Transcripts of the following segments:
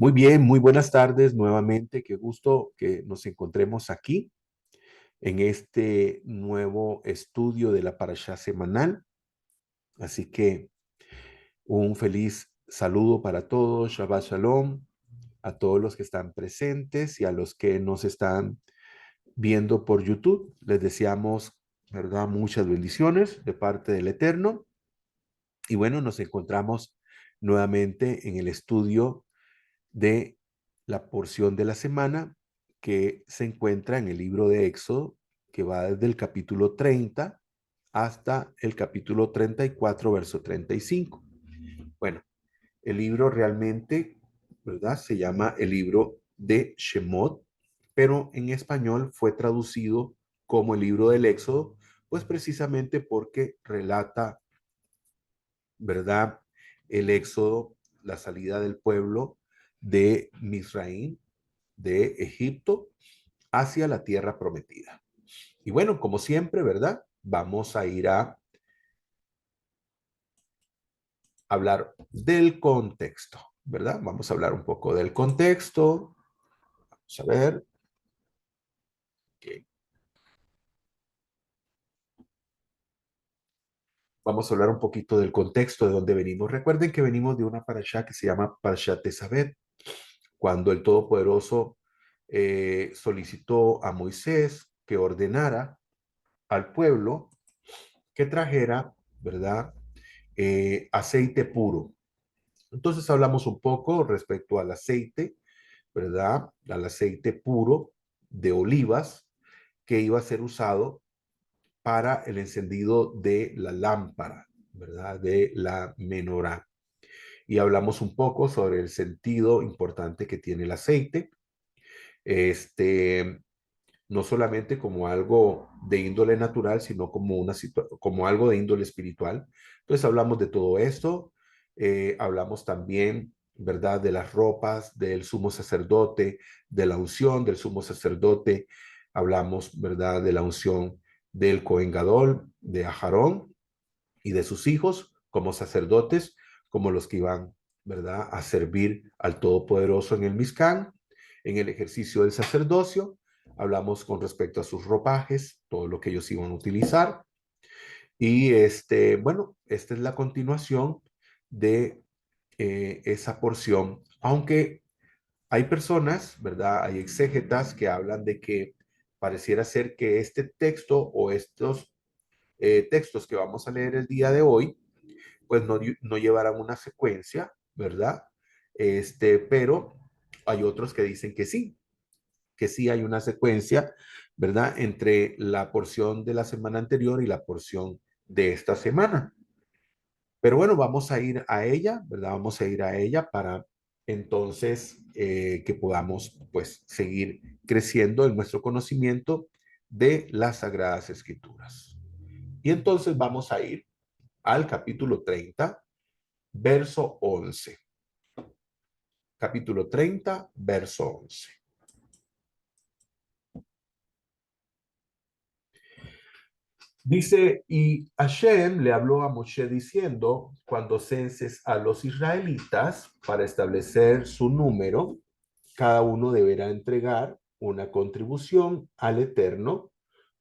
Muy bien, muy buenas tardes nuevamente. Qué gusto que nos encontremos aquí en este nuevo estudio de la Parashá semanal. Así que un feliz saludo para todos, Shabbat Shalom, a todos los que están presentes y a los que nos están viendo por YouTube. Les deseamos, ¿verdad? Muchas bendiciones de parte del Eterno. Y bueno, nos encontramos nuevamente en el estudio de la porción de la semana que se encuentra en el libro de Éxodo, que va desde el capítulo 30 hasta el capítulo 34, verso 35. Bueno, el libro realmente, ¿verdad? Se llama el libro de Shemot, pero en español fue traducido como el libro del Éxodo, pues precisamente porque relata, ¿verdad? El Éxodo, la salida del pueblo de Misraín, de Egipto, hacia la tierra prometida. Y bueno, como siempre, ¿verdad? Vamos a ir a hablar del contexto, ¿verdad? Vamos a hablar un poco del contexto. Vamos a ver. Okay. Vamos a hablar un poquito del contexto de donde venimos. Recuerden que venimos de una parashá que se llama Parashat Tesabet, cuando el Todopoderoso solicitó a Moisés que ordenara al pueblo que trajera, ¿verdad? Aceite puro. Entonces hablamos un poco respecto al aceite, ¿verdad? Al aceite puro de olivas que iba a ser usado para el encendido de la lámpara, ¿verdad? De la menorá. Y hablamos un poco sobre el sentido importante que tiene el aceite. Este, no solamente como algo de índole natural, sino como, como algo de índole espiritual. Entonces hablamos de todo esto, hablamos también, ¿verdad?, de las ropas del sumo sacerdote, de la unción del sumo sacerdote, hablamos, ¿verdad?, de la unción del Cohen Gadol, de Aharón y de sus hijos como sacerdotes, como los que iban, ¿verdad?, a servir al Todopoderoso en el Mizcán, en el ejercicio del sacerdocio. Hablamos con respecto a sus ropajes, todo lo que ellos iban a utilizar. Y bueno, esta es la continuación de esa porción, aunque hay personas, ¿verdad? Hay exégetas que hablan de que pareciera ser que este texto o estos textos que vamos a leer el día de hoy pues no llevarán una secuencia, ¿verdad? Pero hay otros que dicen que sí hay una secuencia, ¿verdad? Entre la porción de la semana anterior y la porción de esta semana. Pero bueno, vamos a ir a ella, ¿verdad? Vamos a ir a ella para entonces que podamos pues seguir creciendo en nuestro conocimiento de las Sagradas Escrituras. Y entonces vamos a ir al capítulo 30, verso 11. Capítulo 30, verso 11. Dice, y Hashem le habló a Moshe diciendo, cuando censes a los israelitas para establecer su número, cada uno deberá entregar una contribución al Eterno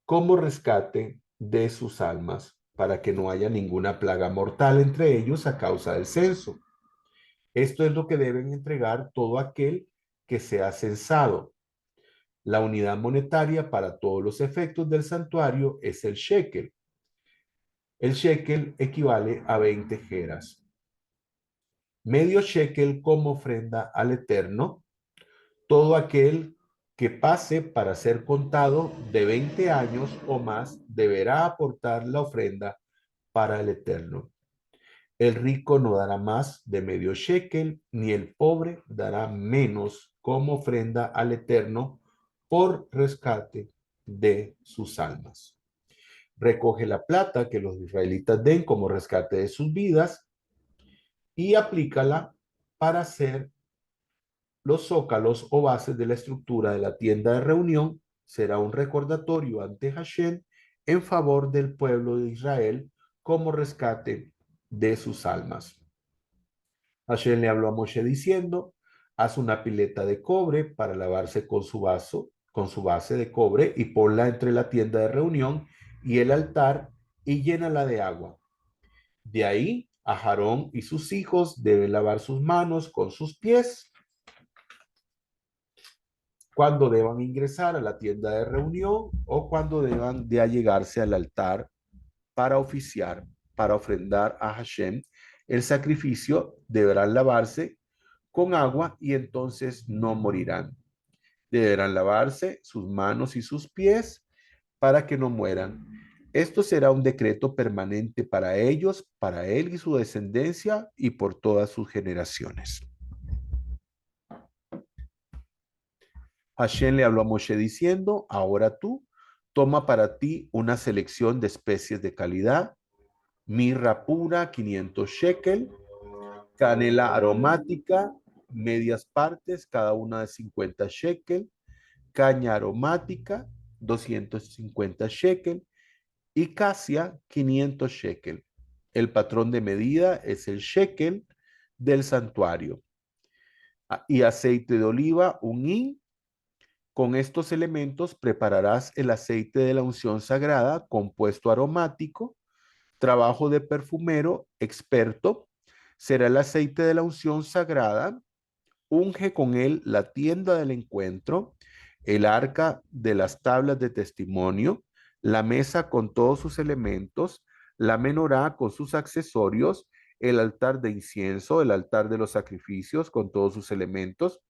como rescate de sus almas, para que no haya ninguna plaga mortal entre ellos a causa del censo. Esto es lo que deben entregar todo aquel que sea censado. La unidad monetaria para todos los efectos del santuario es el shekel. El shekel equivale a 20 geras. Medio shekel como ofrenda al Eterno. Todo aquel que pase para ser contado de 20 años o más deberá aportar la ofrenda para el Eterno. El rico no dará más de medio shekel, ni el pobre dará menos como ofrenda al Eterno por rescate de sus almas. Recoge la plata que los israelitas den como rescate de sus vidas y aplícala para hacer los zócalos o bases de la estructura de la tienda de reunión. Será un recordatorio ante Hashem en favor del pueblo de Israel como rescate de sus almas. Hashem le habló a Moshe diciendo, Haz una pileta de cobre para lavarse con su base de cobre y ponla entre la tienda de reunión y el altar y llénala de agua. De ahí, Aarón y sus hijos deben lavar sus manos con sus pies cuando deban ingresar a la tienda de reunión o cuando deban de allegarse al altar para oficiar, para ofrendar a Hashem el sacrificio, deberán lavarse con agua y entonces no morirán. Deberán lavarse sus manos y sus pies para que no mueran. Esto será un decreto permanente para ellos, para él y su descendencia y por todas sus generaciones. Hashem le habló a Moshe diciendo, ahora tú toma para ti una selección de especies de calidad, mirra pura 500 shekel, canela aromática medias partes, cada una de 50 shekel, caña aromática 250 shekel y casia 500 shekel. El patrón de medida es el shekel del santuario. Y aceite de oliva, un hin. Con estos elementos prepararás el aceite de la unción sagrada, compuesto aromático, trabajo de perfumero experto. Será el aceite de la unción sagrada. Unge con él la tienda del encuentro, el arca de las tablas de testimonio, la mesa con todos sus elementos, la menorá con sus accesorios, el altar de incienso, el altar de los sacrificios con todos sus elementos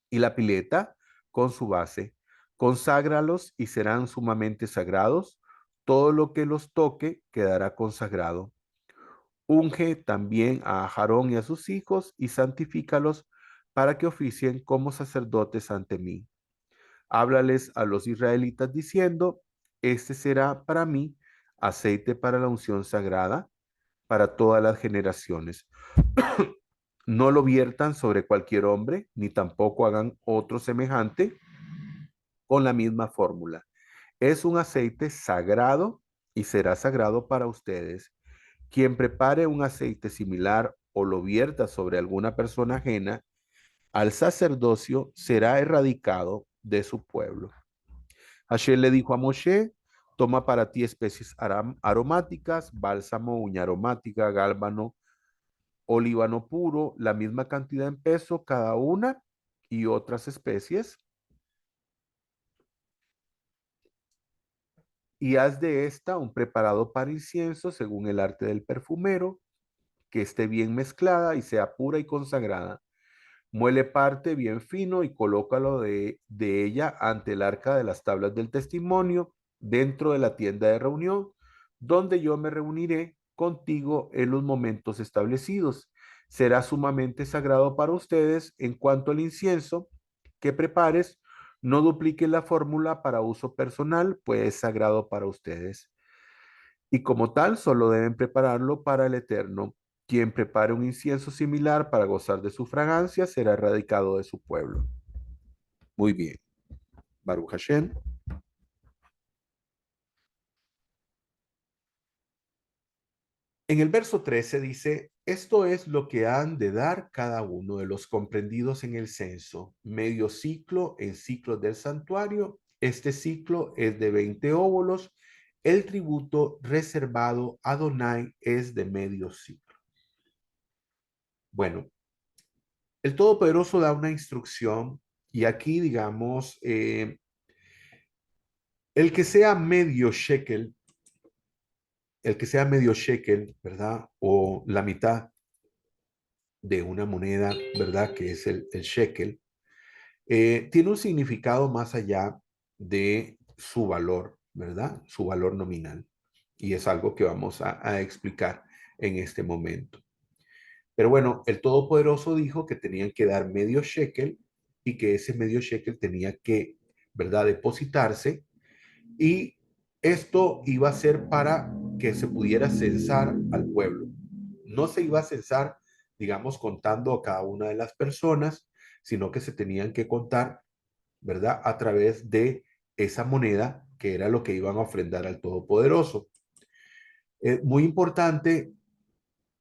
y la pileta con su base. Conságralos y serán sumamente sagrados. Todo lo que los toque quedará consagrado. Unge también a Aarón y a sus hijos y santifícalos para que oficien como sacerdotes ante mí. Háblales a los israelitas diciendo, este será para mí aceite para la unción sagrada para todas las generaciones. No lo viertan sobre cualquier hombre, ni tampoco hagan otro semejante con la misma fórmula. Es un aceite sagrado y será sagrado para ustedes. Quien prepare un aceite similar o lo vierta sobre alguna persona ajena al sacerdocio será erradicado de su pueblo. Hashem le dijo a Moshe, toma para ti especies aromáticas, bálsamo, uña aromática, gálbano, olíbano puro, la misma cantidad en peso cada una y otras especies. Y haz de esta un preparado para incienso según el arte del perfumero, que esté bien mezclada y sea pura y consagrada. Muele parte bien fino y colócalo de ella ante el arca de las tablas del testimonio, dentro de la tienda de reunión, donde yo me reuniré contigo en los momentos establecidos. Será sumamente sagrado para ustedes. En cuanto al incienso que prepares, no duplique la fórmula para uso personal, pues es sagrado para ustedes. Y como tal, solo deben prepararlo para el Eterno. Quien prepare un incienso similar para gozar de su fragancia será erradicado de su pueblo. Muy bien. Baruch Hashem. En el verso 13 dice, esto es lo que han de dar cada uno de los comprendidos en el censo, medio ciclo en ciclos del santuario. Este ciclo es de 20 óbolos. El tributo reservado a Adonai es de medio ciclo. Bueno, el Todopoderoso da una instrucción y aquí, digamos, el que sea medio shekel, el que sea medio shekel, ¿verdad? O la mitad de una moneda, ¿verdad? Que es el shekel, tiene un significado más allá de su valor, ¿verdad? Su valor nominal. Y es algo que vamos a explicar en este momento. Pero bueno, el Todopoderoso dijo que tenían que dar medio shekel y que ese medio shekel tenía que, ¿verdad?, depositarse y esto iba a ser para que se pudiera censar al pueblo. No se iba a censar, digamos, contando a cada una de las personas, sino que se tenían que contar, ¿verdad?, a través de esa moneda que era lo que iban a ofrendar al Todopoderoso. Es muy importante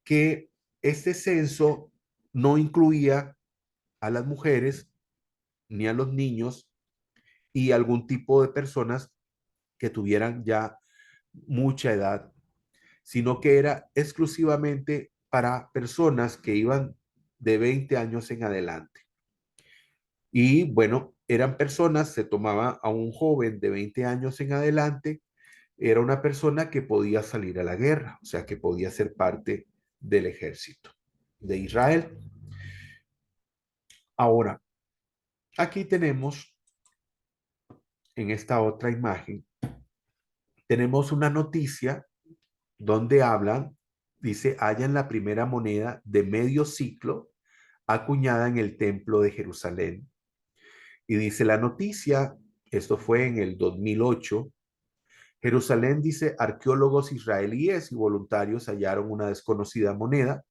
que este censo no incluía a las mujeres ni a los niños y algún tipo de personas que tuvieran ya mucha edad, sino que era exclusivamente para personas que iban de 20 años en adelante. Y bueno, eran personas, se tomaba a un joven de 20 años en adelante, era una persona que podía salir a la guerra, o sea, que podía ser parte del ejército de Israel. Ahora, aquí tenemos, en esta otra imagen, tenemos una noticia donde hablan, dice, hallan la primera moneda de medio ciclo acuñada en el templo de Jerusalén. Y dice la noticia, esto fue en el 2008, Jerusalén, dice, arqueólogos israelíes y voluntarios hallaron una desconocida moneda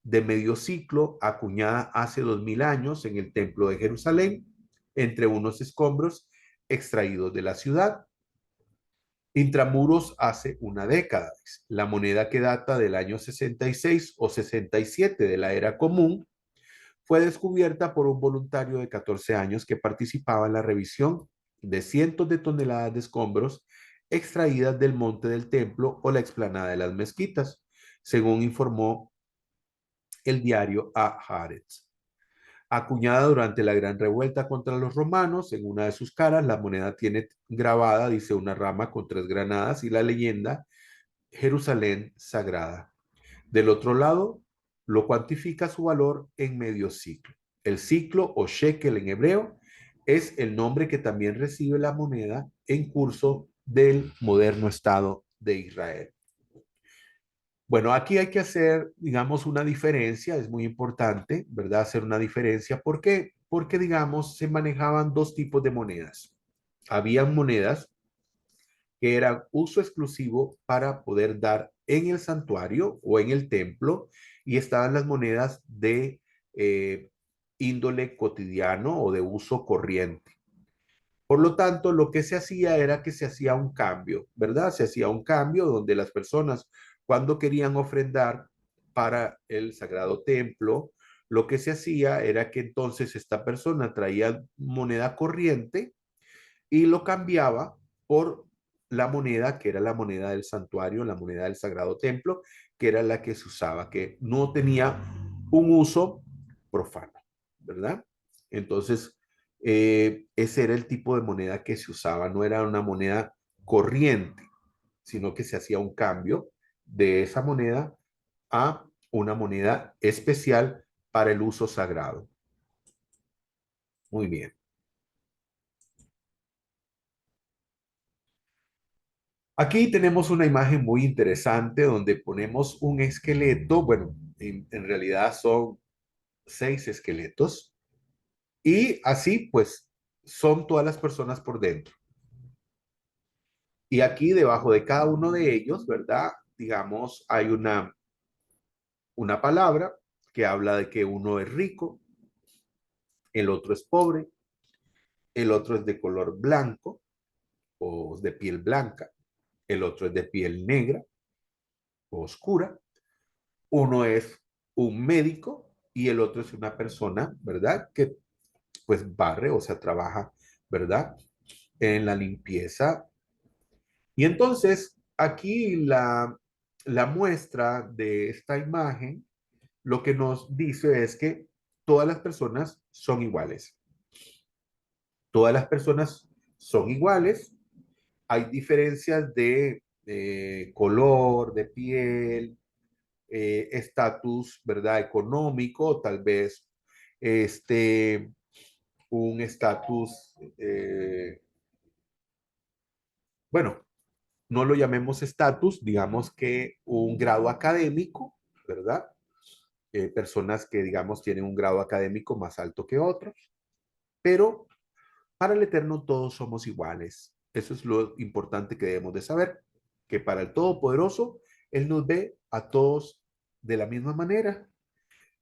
de medio ciclo acuñada hace 2000 años en el templo de Jerusalén, entre unos escombros extraídos de la ciudad. Intramuros hace una década. La moneda que data del año 66 o 67 de la era común fue descubierta por un voluntario de 14 años que participaba en la revisión de cientos de toneladas de escombros extraídas del monte del templo o la explanada de las mezquitas, según informó el diario Haaretz. Acuñada durante la gran revuelta contra los romanos, en una de sus caras la moneda tiene grabada, dice, una rama con 3 granadas y la leyenda Jerusalén sagrada. Del otro lado, lo cuantifica su valor en medio ciclo. El ciclo o shekel en hebreo es el nombre que también recibe la moneda en curso del moderno Estado de Israel. Bueno, aquí hay que hacer, digamos, una diferencia, es muy importante, ¿verdad? Hacer una diferencia. ¿Por qué? Porque, digamos, se manejaban dos tipos de monedas. Habían monedas que eran uso exclusivo para poder dar en el santuario o en el templo, y estaban las monedas de eh, índole cotidiano o de uso corriente. Por lo tanto, lo que se hacía era que se hacía un cambio, ¿verdad? Se hacía un cambio donde las personas, cuando querían ofrendar para el sagrado templo, lo que se hacía era que entonces esta persona traía moneda corriente y lo cambiaba por la moneda que era la moneda del santuario, la moneda del sagrado templo, que era la que se usaba, que no tenía un uso profano, ¿verdad? Entonces, ese era el tipo de moneda que se usaba, no era una moneda corriente, sino que se hacía un cambio de esa moneda a una moneda especial para el uso sagrado. Muy bien. Aquí tenemos una imagen muy interesante donde ponemos un esqueleto, bueno, en realidad son 6 esqueletos y así pues son todas las personas por dentro. Y aquí debajo de cada uno de ellos, ¿verdad? Digamos, hay una palabra que habla de que uno es rico, el otro es pobre, el otro es de color blanco o de piel blanca, el otro es de piel negra o oscura, uno es un médico y el otro es una persona, ¿verdad? Que pues barre, o sea, trabaja, ¿verdad? En la limpieza. Y entonces, aquí la muestra de esta imagen, lo que nos dice es que todas las personas son iguales. Todas las personas son iguales. Hay diferencias de color, de piel, estatus, ¿verdad? Económico, tal vez este, un estatus, bueno, no lo llamemos estatus, digamos que un grado académico, ¿verdad? Personas que, digamos, tienen un grado académico más alto que otros, pero para el Eterno todos somos iguales. Eso es lo importante que debemos de saber, que para el Todopoderoso, Él nos ve a todos de la misma manera.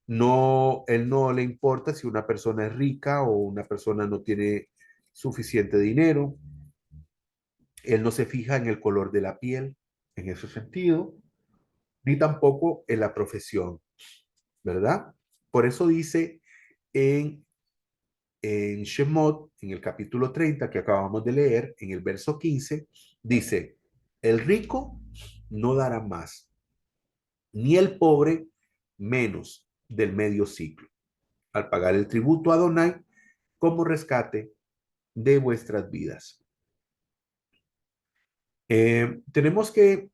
No, Él no le importa si una persona es rica o una persona no tiene suficiente dinero. Él no se fija en el color de la piel, en ese sentido, ni tampoco en la profesión, ¿verdad? Por eso dice en en Shemot, en el capítulo 30 que acabamos de leer, en el verso 15, dice, el rico no dará más, ni el pobre menos del medio ciclo, al pagar el tributo a Adonai como rescate de vuestras vidas. Tenemos que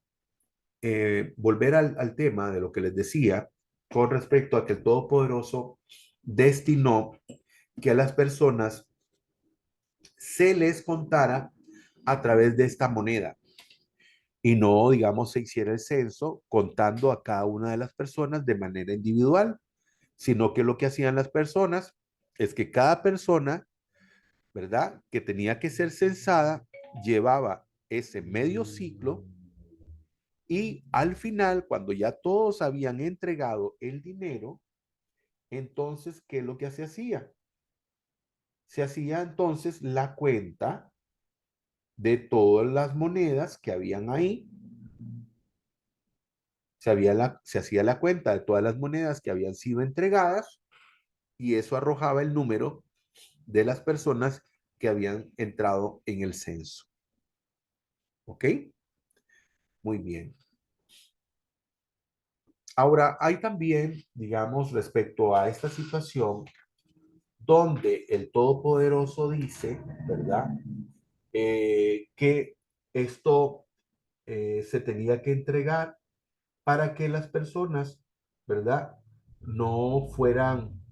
volver al tema de lo que les decía con respecto a que el Todopoderoso destinó que a las personas se les contara a través de esta moneda y no, digamos, se hiciera el censo contando a cada una de las personas de manera individual, sino que lo que hacían las personas es que cada persona, ¿verdad? Que tenía que ser censada, llevaba ese medio ciclo y al final, cuando ya todos habían entregado el dinero, entonces, ¿qué es lo que se hacía? Se hacía entonces la cuenta de todas las monedas que habían ahí. Se hacía la cuenta de todas las monedas que habían sido entregadas y eso arrojaba el número de las personas que habían entrado en el censo. ¿Ok? Muy bien. Ahora, hay también, digamos, respecto a esta situación, donde el Todopoderoso dice, ¿verdad? Que esto se tenía que entregar para que las personas, ¿verdad? No fueran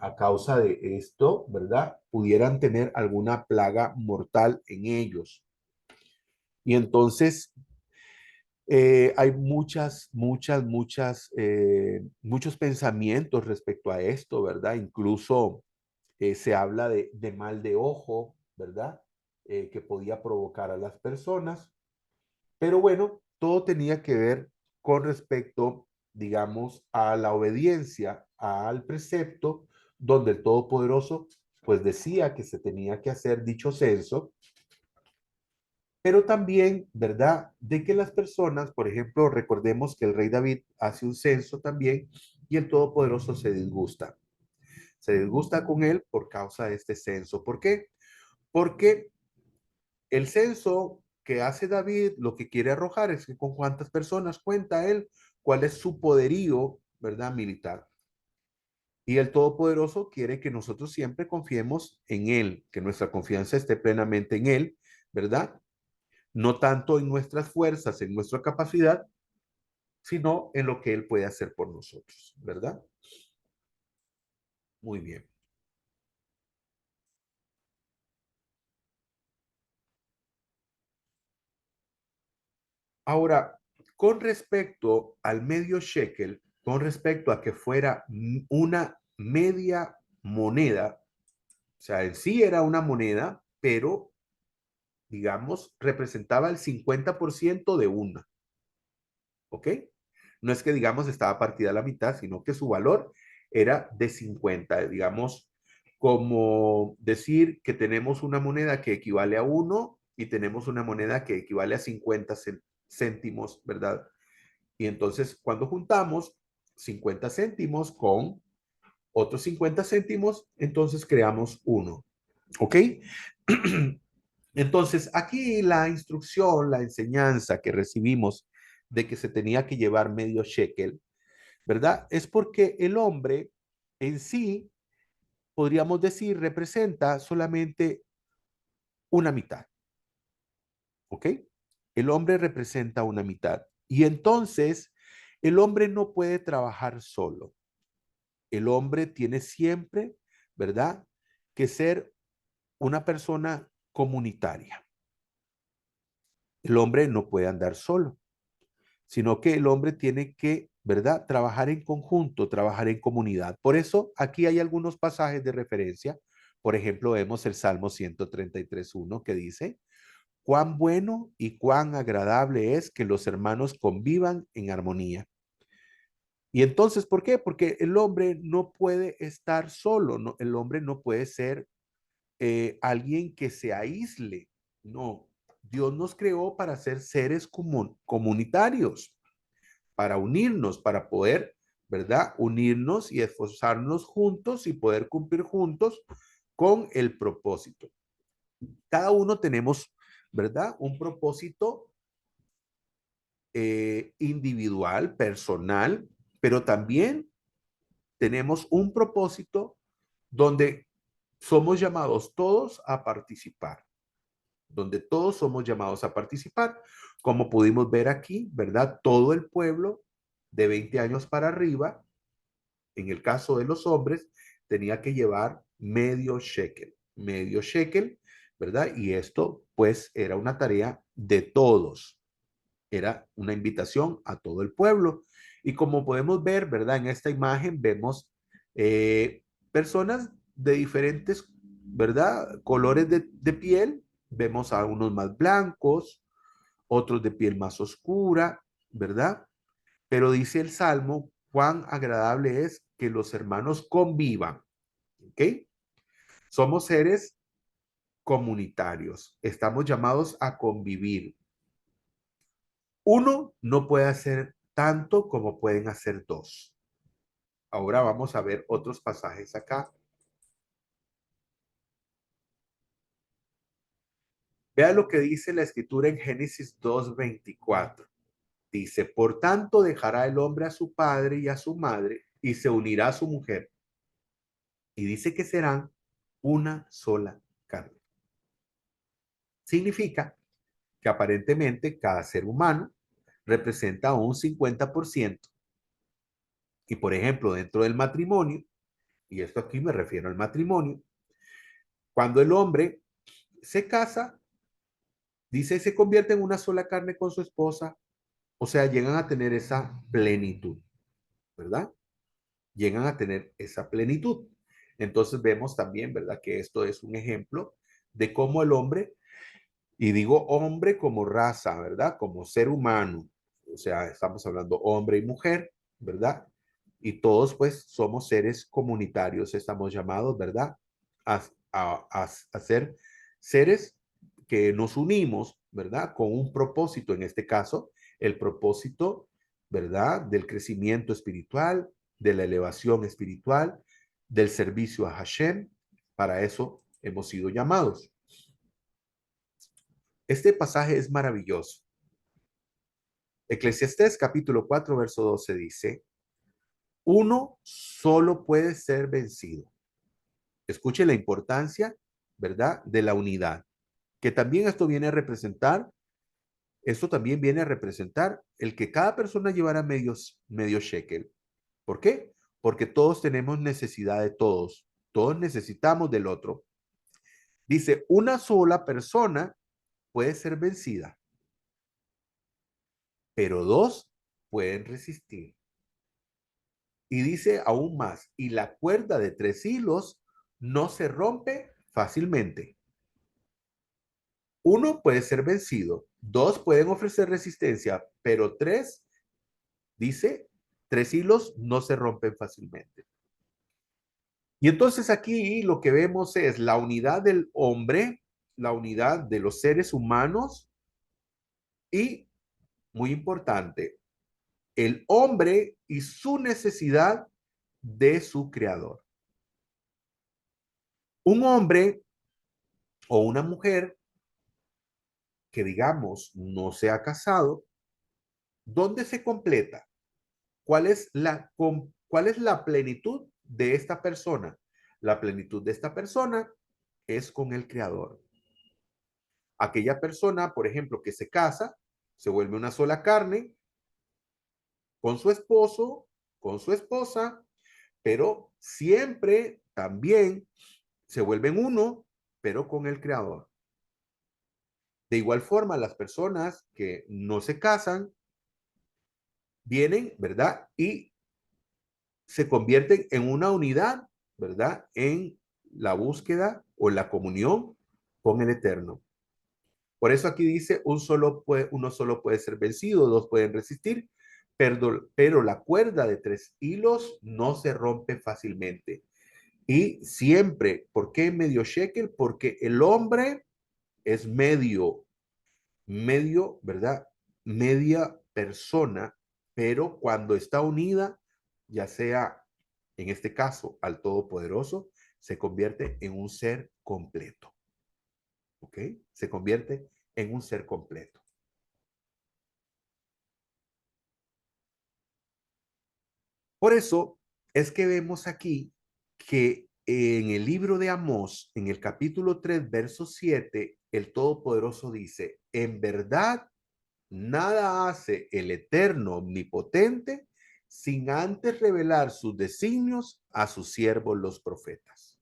a causa de esto, ¿verdad? Pudieran tener alguna plaga mortal en ellos. Y entonces hay muchos pensamientos respecto a esto, ¿verdad? Incluso se habla de mal de ojo, ¿verdad? Que podía provocar a las personas. Pero bueno, todo tenía que ver con respecto, digamos, a la obediencia al precepto, donde el Todopoderoso pues decía que se tenía que hacer dicho censo, pero también, ¿verdad? De que las personas, por ejemplo, recordemos que el rey David hace un censo también y el Todopoderoso se disgusta. Se disgusta con él por causa de este censo. ¿Por qué? Porque el censo que hace David lo que quiere arrojar es que con cuántas personas cuenta él, cuál es su poderío, ¿verdad? Militar. Y el Todopoderoso quiere que nosotros siempre confiemos en Él, que nuestra confianza esté plenamente en Él, ¿verdad? No tanto en nuestras fuerzas, en nuestra capacidad, sino en lo que Él puede hacer por nosotros, ¿verdad? Muy bien. Ahora, con respecto al medio shekel, con respecto a que fuera una media moneda, o sea, en sí era una moneda, pero, digamos, representaba el 50% de una, ¿ok? No es que, digamos, estaba partida a la mitad, sino que su valor era de 50, digamos, como decir que tenemos una moneda que equivale a uno y tenemos una moneda que equivale a 50 céntimos, ¿verdad? Y entonces, cuando juntamos 50 céntimos con otros 50 céntimos, entonces creamos uno. ¿Ok? Entonces, aquí la instrucción, la enseñanza que recibimos de que se tenía que llevar medio shekel, ¿verdad? Es porque el hombre en sí, podríamos decir, representa solamente una mitad. ¿Ok? El hombre representa una mitad. Y entonces, el hombre no puede trabajar solo. El hombre tiene siempre, ¿verdad? Que ser una persona comunitaria. El hombre no puede andar solo, sino que el hombre tiene que, ¿verdad? Trabajar en conjunto, trabajar en comunidad. Por eso aquí hay algunos pasajes de referencia. Por ejemplo, vemos el Salmo 133.1 que dice, cuán bueno y cuán agradable es que los hermanos convivan en armonía. Y entonces, ¿por qué? Porque el hombre no puede estar solo, no, el hombre no puede ser alguien que se aísle. No, Dios nos creó para ser seres comunitarios, para unirnos, para poder, ¿verdad? Unirnos y esforzarnos juntos y poder cumplir juntos, con el propósito. Cada uno tenemos, ¿verdad? Un propósito individual, personal, pero también tenemos un propósito donde somos llamados todos a participar, donde todos somos llamados a participar, como pudimos ver aquí, ¿verdad? Todo el pueblo de 20 años para arriba, en el caso de los hombres, tenía que llevar medio shekel, ¿verdad? Y esto pues era una tarea de todos, era una invitación a todo el pueblo. Y como podemos ver, ¿verdad? En esta imagen vemos personas de diferentes, ¿verdad? Colores de piel. Vemos a unos más blancos, otros de piel más oscura, ¿verdad? Pero dice el Salmo, cuán agradable es que los hermanos convivan, ¿ok? Somos seres comunitarios, estamos llamados a convivir. Uno no puede hacer tanto como pueden hacer dos. Ahora vamos a ver otros pasajes acá. Vea lo que dice la escritura en Génesis 2:24. Dice, por tanto dejará el hombre a su padre y a su madre y se unirá a su mujer. Y dice que serán una sola carne. Significa que aparentemente cada ser humano representa un 50%. Y por ejemplo, dentro del matrimonio, y esto aquí me refiero al matrimonio, cuando el hombre se casa, dice, se convierte en una sola carne con su esposa, o sea, llegan a tener esa plenitud, ¿verdad? Llegan a tener esa plenitud. Entonces vemos también, ¿verdad? Que esto es un ejemplo de cómo el hombre, y digo hombre como raza, ¿verdad? Como ser humano, o sea, estamos hablando hombre y mujer, ¿verdad? Y todos pues somos seres comunitarios, estamos llamados, ¿verdad? A ser seres que nos unimos, ¿verdad? Con un propósito, en este caso, el propósito, ¿verdad? Del crecimiento espiritual, de la elevación espiritual, del servicio a Hashem. Para eso hemos sido llamados. Este pasaje es maravilloso. Eclesiastés capítulo 4, verso 12 dice, uno solo puede ser vencido. Escuche la importancia, ¿verdad? De la unidad. Que también esto también viene a representar el que cada persona llevara medio shekel. ¿Por qué? Porque todos tenemos necesidad de todos. Todos necesitamos del otro. Dice, una sola persona puede ser vencida, pero dos pueden resistir. Y dice aún más, y la cuerda de 3 hilos no se rompe fácilmente. Uno puede ser vencido, dos pueden ofrecer resistencia, pero tres, dice, 3 hilos no se rompen fácilmente. Y entonces aquí lo que vemos es la unidad del hombre, la unidad de los seres humanos y, muy importante, el hombre y su necesidad de su creador. Un hombre o una mujer que digamos no se ha casado, ¿dónde se completa? ¿Cuál es la plenitud de esta persona? La plenitud de esta persona es con el creador. Aquella persona, por ejemplo, que se casa, se vuelve una sola carne con su esposo, con su esposa, pero siempre también se vuelven uno, pero con el creador. De igual forma, las personas que no se casan vienen, ¿verdad? Y se convierten en una unidad, ¿verdad? En la búsqueda o la comunión con el Eterno. Por eso aquí dice, uno solo puede ser vencido, dos pueden resistir, pero la cuerda de 3 hilos no se rompe fácilmente. Y siempre, ¿por qué medio shekel? Porque el hombre es medio, ¿verdad? Media persona, pero cuando está unida, ya sea en este caso al Todopoderoso, se convierte en un ser completo. ¿Ok? Se convierte en un ser completo. Por eso es que vemos aquí que en el libro de Amós, en el capítulo 3, verso 7, el Todopoderoso dice, en verdad, nada hace el Eterno Omnipotente sin antes revelar sus designios a sus siervos los profetas.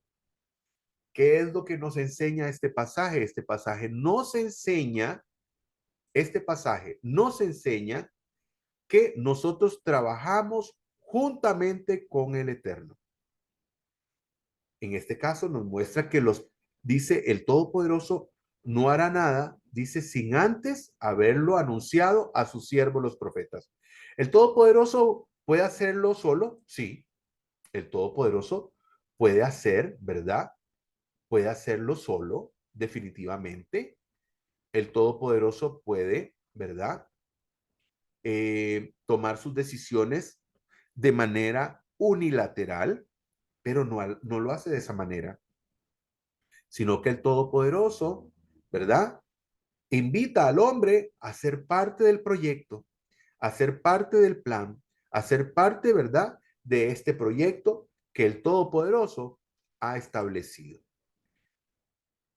¿Qué es lo que nos enseña este pasaje? Este pasaje nos enseña que nosotros trabajamos juntamente con el Eterno. En este caso nos muestra que dice el Todopoderoso no hará nada, dice sin antes haberlo anunciado a sus siervos los profetas. ¿El Todopoderoso puede hacerlo solo? Sí, el Todopoderoso puede hacer, ¿verdad? Puede hacerlo solo, definitivamente. El Todopoderoso puede, ¿verdad? Tomar sus decisiones de manera unilateral, pero no lo hace de esa manera, sino que el Todopoderoso, ¿verdad? Invita al hombre a ser parte del proyecto, a ser parte del plan, a ser parte, ¿verdad? De este proyecto que el Todopoderoso ha establecido.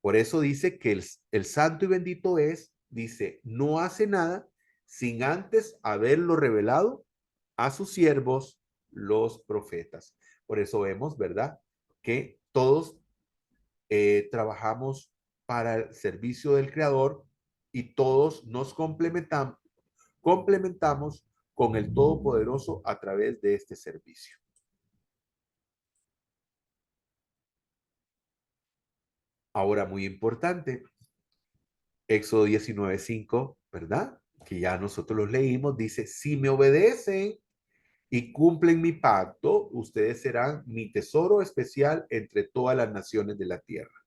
Por eso dice que el santo y bendito es, dice, no hace nada sin antes haberlo revelado a sus siervos, los profetas. Por eso vemos, ¿verdad? Que todos trabajamos para el servicio del Creador y todos nos complementamos con el Todopoderoso a través de este servicio. Ahora, muy importante, Éxodo 19:5, ¿verdad? Que ya nosotros los leímos, dice, si me obedecen y cumplen mi pacto, ustedes serán mi tesoro especial entre todas las naciones de la tierra.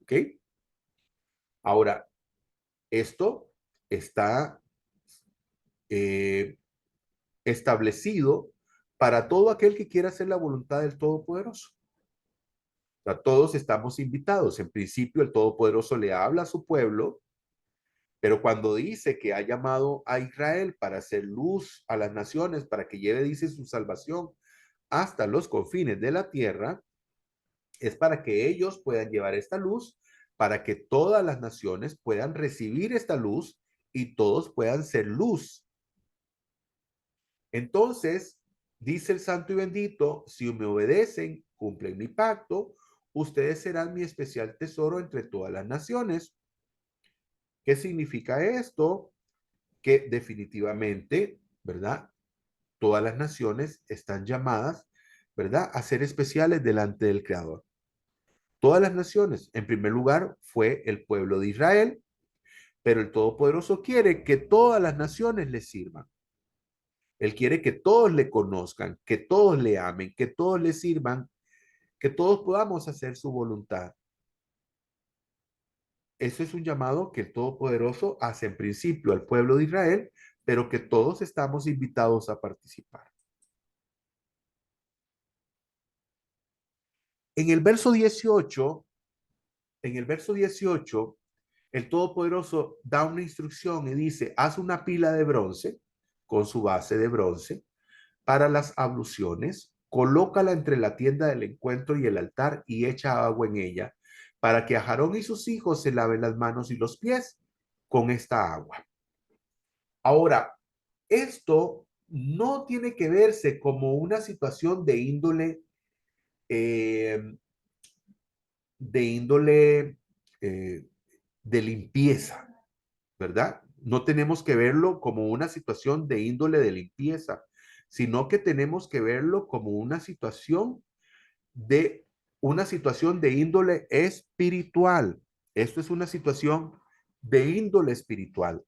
¿Ok? Ahora, esto está establecido para todo aquel que quiera hacer la voluntad del Todopoderoso. O sea, todos estamos invitados. En principio, el Todopoderoso le habla a su pueblo, pero cuando dice que ha llamado a Israel para hacer luz a las naciones, para que lleve, dice, su salvación hasta los confines de la tierra, es para que ellos puedan llevar esta luz, para que todas las naciones puedan recibir esta luz y todos puedan ser luz. Entonces, dice el santo y bendito, si me obedecen, cumplen mi pacto, ustedes serán mi especial tesoro entre todas las naciones. ¿Qué significa esto? Que definitivamente, ¿verdad? Todas las naciones están llamadas, ¿verdad? A ser especiales delante del Creador. Todas las naciones, en primer lugar, fue el pueblo de Israel, pero el Todopoderoso quiere que todas las naciones le sirvan. Él quiere que todos le conozcan, que todos le amen, que todos le sirvan, que todos podamos hacer su voluntad. Eso es un llamado que el Todopoderoso hace en principio al pueblo de Israel, pero que todos estamos invitados a participar. En el verso 18, el Todopoderoso da una instrucción y dice, haz una pila de bronce con su base de bronce para las abluciones, colócala entre la tienda del encuentro y el altar y echa agua en ella, para que Aarón y sus hijos se laven las manos y los pies con esta agua. Ahora, esto no tiene que verse como una situación eh, de índole de limpieza, ¿verdad? No tenemos que verlo como una situación de índole de limpieza, sino que tenemos que verlo como de una situación de índole espiritual. Esto es una situación de índole espiritual.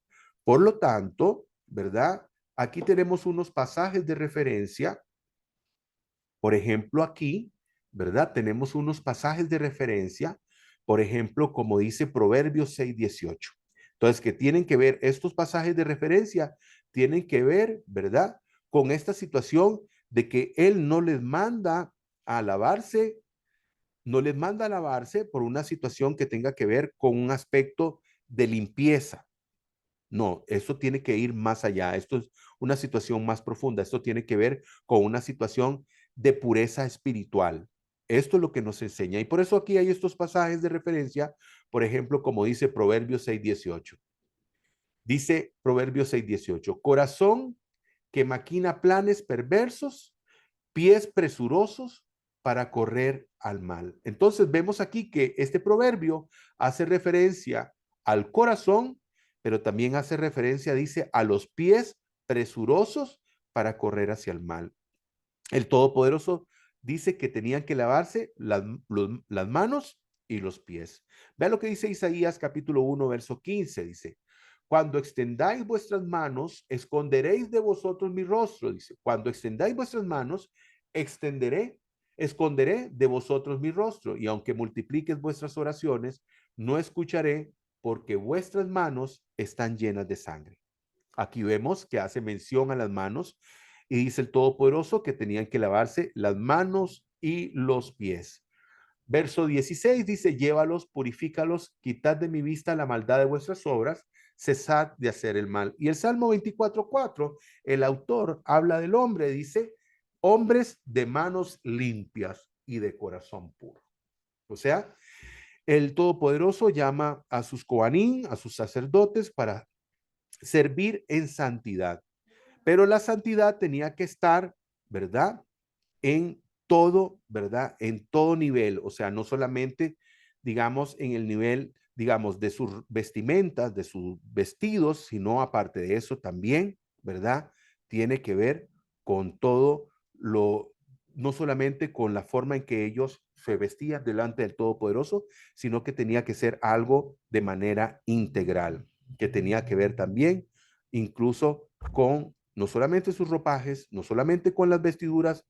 Por lo tanto, ¿verdad? Aquí tenemos unos pasajes de referencia. Por ejemplo, aquí, ¿verdad? Tenemos unos pasajes de referencia, por ejemplo, como dice Proverbios 6:18. Entonces, que tienen que ver estos pasajes de referencia, tienen que ver, ¿verdad? Con esta situación de que Él no les manda a lavarse no les manda a lavarse por una situación que tenga que ver con un aspecto de limpieza. No, esto tiene que ir más allá. Esto es una situación más profunda. Esto tiene que ver con una situación de pureza espiritual. Esto es lo que nos enseña. Y por eso aquí hay estos pasajes de referencia, por ejemplo, como dice Proverbios 6:18. Dice Proverbios 6:18, corazón que maquina planes perversos, pies presurosos para correr al mal. Entonces vemos aquí que este proverbio hace referencia al corazón, pero también hace referencia, dice, a los pies presurosos para correr hacia el mal. El Todopoderoso dice que tenían que lavarse las manos y los pies. Vea lo que dice Isaías capítulo 1, verso 15, dice, cuando extendáis vuestras manos, esconderéis de vosotros mi rostro, dice, cuando extendáis vuestras manos, extenderé, esconderé de vosotros mi rostro, y aunque multipliques vuestras oraciones, no escucharé porque vuestras manos están llenas de sangre. Aquí vemos que hace mención a las manos y dice el Todopoderoso que tenían que lavarse las manos y los pies. Verso 16 dice, llévalos, purifícalos, quitad de mi vista la maldad de vuestras obras, cesad de hacer el mal. Y el Salmo 24:4, el autor habla del hombre, dice, hombres de manos limpias y de corazón puro. O sea, el Todopoderoso llama a sus coanín, a sus sacerdotes, para servir en santidad. Pero la santidad tenía que estar, ¿verdad? En todo, ¿verdad? En todo nivel, o sea, no solamente, digamos, en el nivel, digamos, de sus vestimentas, de sus vestidos, sino aparte de eso también, ¿verdad? Tiene que ver con todo lo, no solamente con la forma en que ellos se vestían delante del Todopoderoso, sino que tenía que ser algo de manera integral, que tenía que ver también incluso con no solamente sus ropajes, no solamente con las vestiduras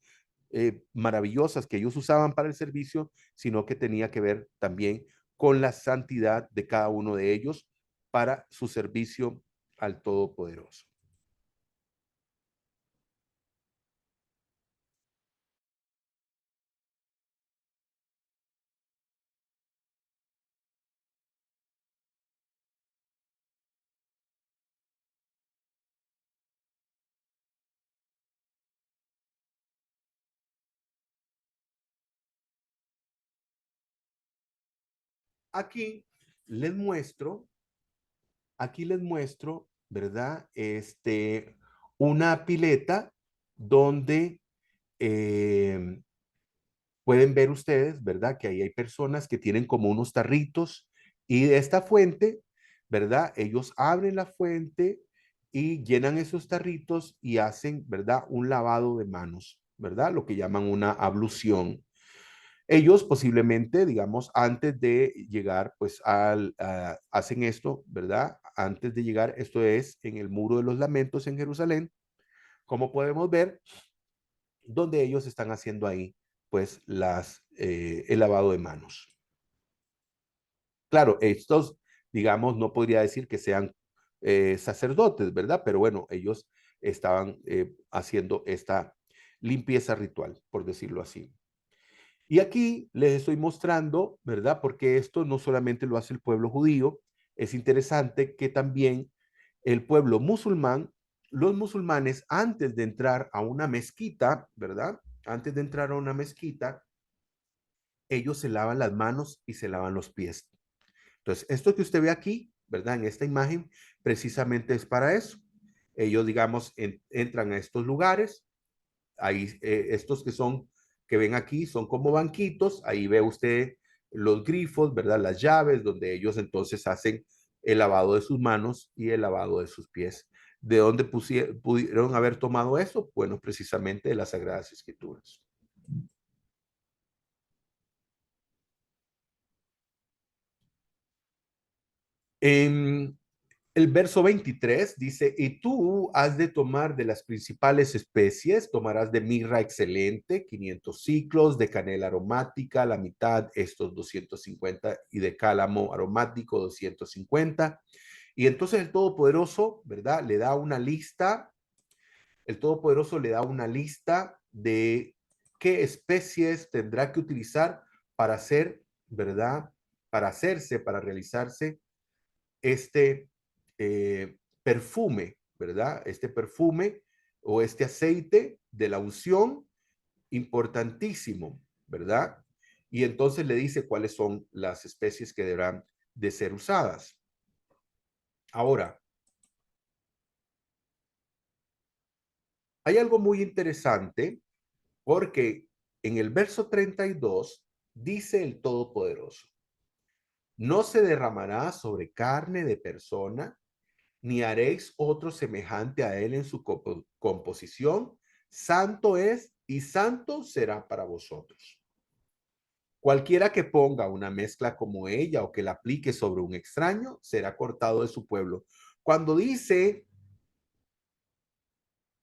maravillosas que ellos usaban para el servicio, sino que tenía que ver también con la santidad de cada uno de ellos para su servicio al Todopoderoso. Aquí les muestro, aquí les muestro, ¿verdad? Una pileta donde eh, pueden ver ustedes, ¿verdad? Que ahí hay personas que tienen como unos tarritos y de esta fuente, ¿verdad? Ellos abren la fuente y llenan esos tarritos y hacen, ¿verdad? Un lavado de manos, ¿verdad? Lo que llaman una ablución. Ellos posiblemente, digamos, antes de llegar, pues hacen esto, ¿verdad? Antes de llegar, esto es en el Muro de los Lamentos en Jerusalén, como podemos ver, donde ellos están haciendo ahí, pues, el lavado de manos. Claro, estos, digamos, no podría decir que sean sacerdotes, ¿verdad? Pero bueno, ellos estaban haciendo esta limpieza ritual, por decirlo así. Y aquí les estoy mostrando, ¿verdad? Porque esto no solamente lo hace el pueblo judío, es interesante que también el pueblo musulmán, los musulmanes, antes de entrar a una mezquita, ¿verdad? Antes de entrar a una mezquita, ellos se lavan las manos y se lavan los pies. Entonces, esto que usted ve aquí, ¿verdad? En esta imagen, precisamente es para eso. Ellos, digamos, entran a estos lugares, ahí, estos que ven aquí, son como banquitos, ahí ve usted los grifos, ¿verdad? Las llaves, donde ellos entonces hacen el lavado de sus manos y el lavado de sus pies. ¿De dónde pudieron haber tomado eso? Bueno, precisamente de las Sagradas Escrituras. En el verso 23 dice, y tú has de tomar de las principales especies, tomarás de mirra excelente, 500 ciclos, de canela aromática, la mitad, estos 250, y de cálamo aromático, 250. Y entonces el Todopoderoso, ¿verdad? Le da una lista, el Todopoderoso le da una lista de qué especies tendrá que utilizar para hacer, ¿verdad? Para realizarse este perfume, ¿verdad? Este perfume o este aceite de la unción importantísimo, ¿verdad? Y entonces le dice cuáles son las especies que deberán de ser usadas. Ahora, hay algo muy interesante porque en el verso 32 dice el Todopoderoso, no se derramará sobre carne de persona, ni haréis otro semejante a él en su composición. Santo es y santo será para vosotros. Cualquiera que ponga una mezcla como ella o que la aplique sobre un extraño será cortado de su pueblo. Cuando dice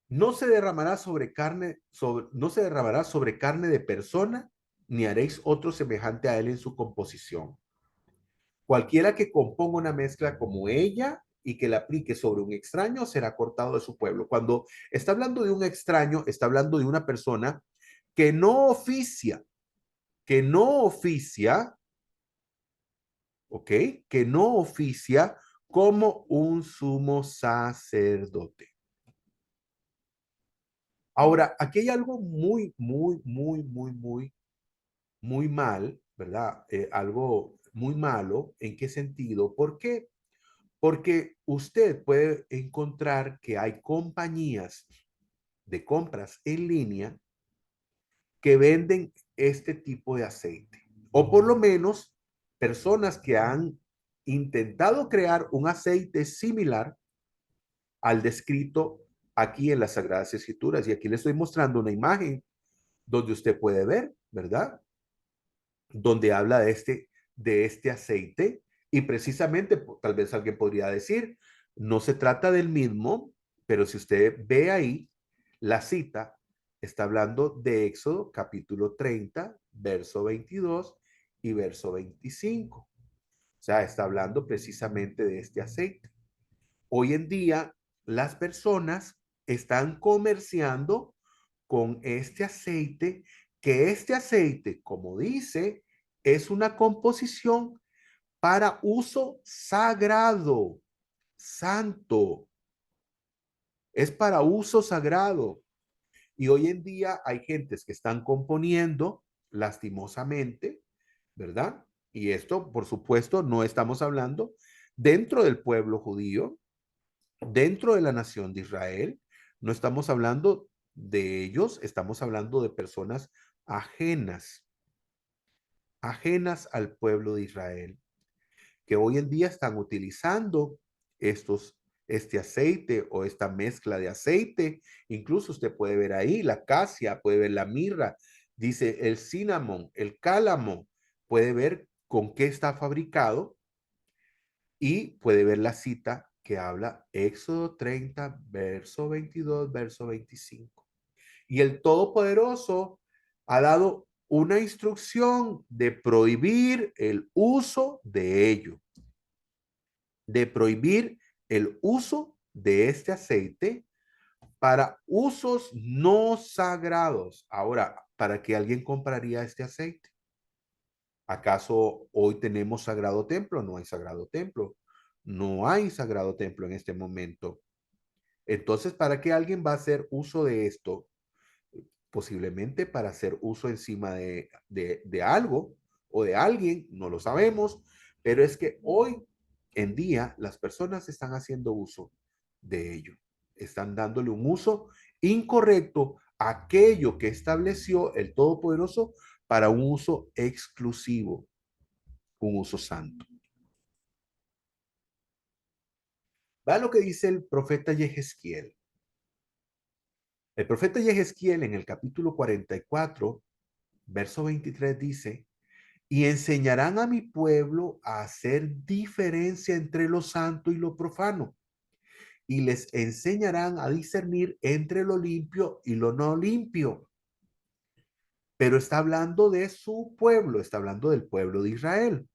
no se derramará sobre carne de persona, ni haréis otro semejante a él en su composición. Cualquiera que componga una mezcla como ella y que la aplique sobre un extraño será cortado de su pueblo. Cuando está hablando de un extraño, está hablando de una persona que no oficia, que no oficia, ¿ok? Que no oficia como un sumo sacerdote. Ahora, aquí hay algo muy mal, ¿verdad? Algo muy malo. ¿En qué sentido? ¿Por qué? Porque usted puede encontrar que hay compañías de compras en línea que venden este tipo de aceite. O por lo menos personas que han intentado crear un aceite similar al descrito aquí en las Sagradas Escrituras. Y aquí le estoy mostrando una imagen donde usted puede ver, ¿verdad? Donde habla de este aceite. Y precisamente, tal vez alguien podría decir, no se trata del mismo, pero si usted ve ahí la cita, está hablando de Éxodo capítulo 30, verso 22 y verso 25. O sea, está hablando precisamente de este aceite. Hoy en día, las personas están comerciando con este aceite, que este aceite, como dice, es una composición para uso sagrado, santo, es para uso sagrado. Y hoy en día hay gentes que están componiendo lastimosamente, ¿verdad? Y esto, por supuesto, no estamos hablando dentro del pueblo judío, dentro de la nación de Israel. No estamos hablando de ellos, estamos hablando de personas ajenas, ajenas al pueblo de Israel, que hoy en día están utilizando este aceite o esta mezcla de aceite. Incluso usted puede ver ahí la casia, puede ver la mirra, dice el cinnamon, el cálamo, puede ver con qué está fabricado y puede ver la cita que habla Éxodo 30, verso 22, verso 25. Y el Todopoderoso ha dado una instrucción de prohibir el uso de ello, de prohibir el uso de este aceite para usos no sagrados. Ahora, ¿para qué alguien compraría este aceite? ¿Acaso hoy tenemos sagrado templo? No hay sagrado templo. No hay sagrado templo en este momento. Entonces, ¿para qué alguien va a hacer uso de esto? Posiblemente para hacer uso encima de algo o de alguien, no lo sabemos, pero es que hoy en día las personas están haciendo uso de ello. Están dándole un uso incorrecto a aquello que estableció el Todopoderoso para un uso exclusivo, un uso santo. Va lo que dice el profeta Yehezquiel. El profeta Yehezquiel en el capítulo 44, verso 23 dice, y enseñarán a mi pueblo a hacer diferencia entre lo santo y lo profano, y les enseñarán a discernir entre lo limpio y lo no limpio. Pero está hablando de su pueblo, está hablando del pueblo de Israel.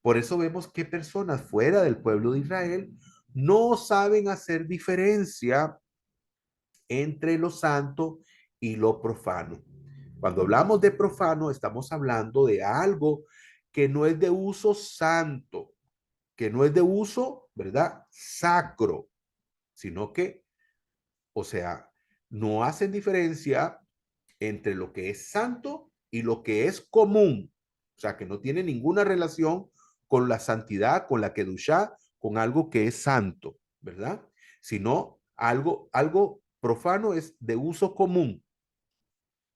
Por eso vemos que personas fuera del pueblo de Israel no saben hacer diferencia entre lo santo y lo profano. Cuando hablamos de profano, estamos hablando de algo que no es de uso santo, que no es de uso, ¿verdad? Sacro, sino que, o sea, no hacen diferencia entre lo que es santo y lo que es común. O sea, que no tiene ninguna relación con la santidad, con la kedushá, con algo que es santo, ¿verdad? Sino algo profano es de uso común.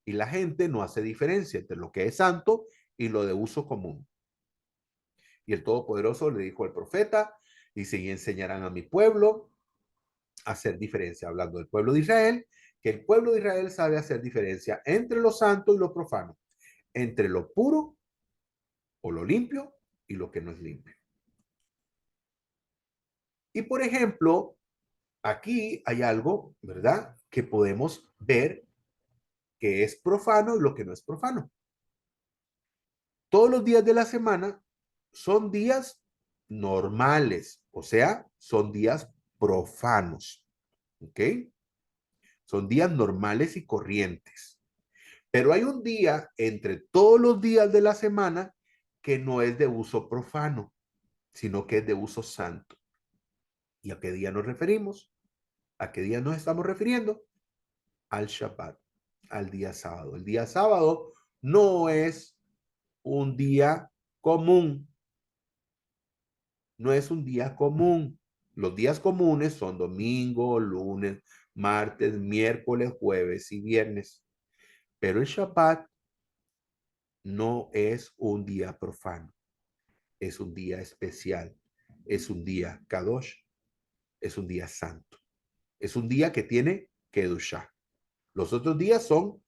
Y la gente no hace diferencia entre lo que es santo y lo de uso común. Y el Todopoderoso le dijo al profeta, dice, y enseñarán a mi pueblo a hacer diferencia, hablando del pueblo de Israel, que el pueblo de Israel sabe hacer diferencia entre lo santo y lo profano, entre lo puro o lo limpio y lo que no es limpio. Y por ejemplo, aquí hay algo, ¿verdad? Que podemos ver que es profano y lo que no es profano. Todos los días de la semana son días normales, o sea, son días profanos, ¿ok? Son días normales y corrientes. Pero hay un día entre todos los días de la semana que no es de uso profano, sino que es de uso santo. ¿Y a qué día nos referimos? ¿A qué día nos estamos refiriendo? Al Shabbat, al día sábado. El día sábado no es un día común, no es un día común. Los días comunes son domingo, lunes, martes, miércoles, jueves y viernes. Pero el Shabbat no es un día profano, es un día especial, es un día Kadosh, es un día santo, es un día que tiene Kedushá. Los otros días son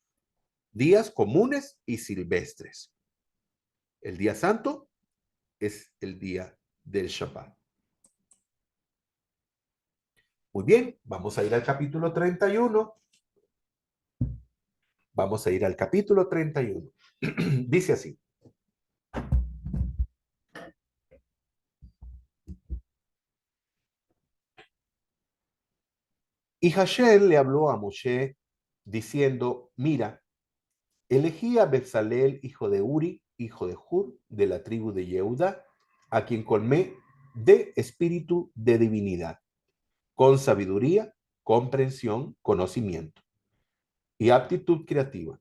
días comunes y silvestres. El día santo es el día del Shabbat. Muy bien, vamos a ir al capítulo 31. Vamos a ir al capítulo 31. Dice así. Y Hashem le habló a Moshe diciendo, mira, elegí a Bezalel, hijo de Uri, hijo de Hur, de la tribu de Yehuda, a quien colmé de espíritu de divinidad, con sabiduría, comprensión, conocimiento y aptitud creativa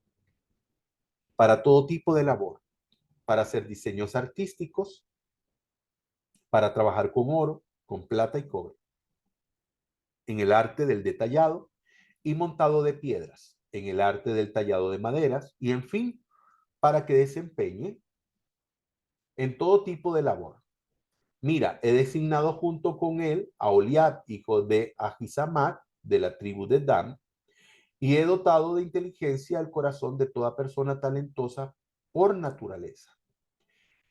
para todo tipo de labor, para hacer diseños artísticos, para trabajar con oro, con plata y cobre, en el arte del detallado y montado de piedras, en el arte del tallado de maderas y, en fin, para que desempeñe en todo tipo de labor. Mira, he designado junto con él a Oliab, hijo de Ahisamat, de la tribu de Dan, y he dotado de inteligencia el corazón de toda persona talentosa por naturaleza.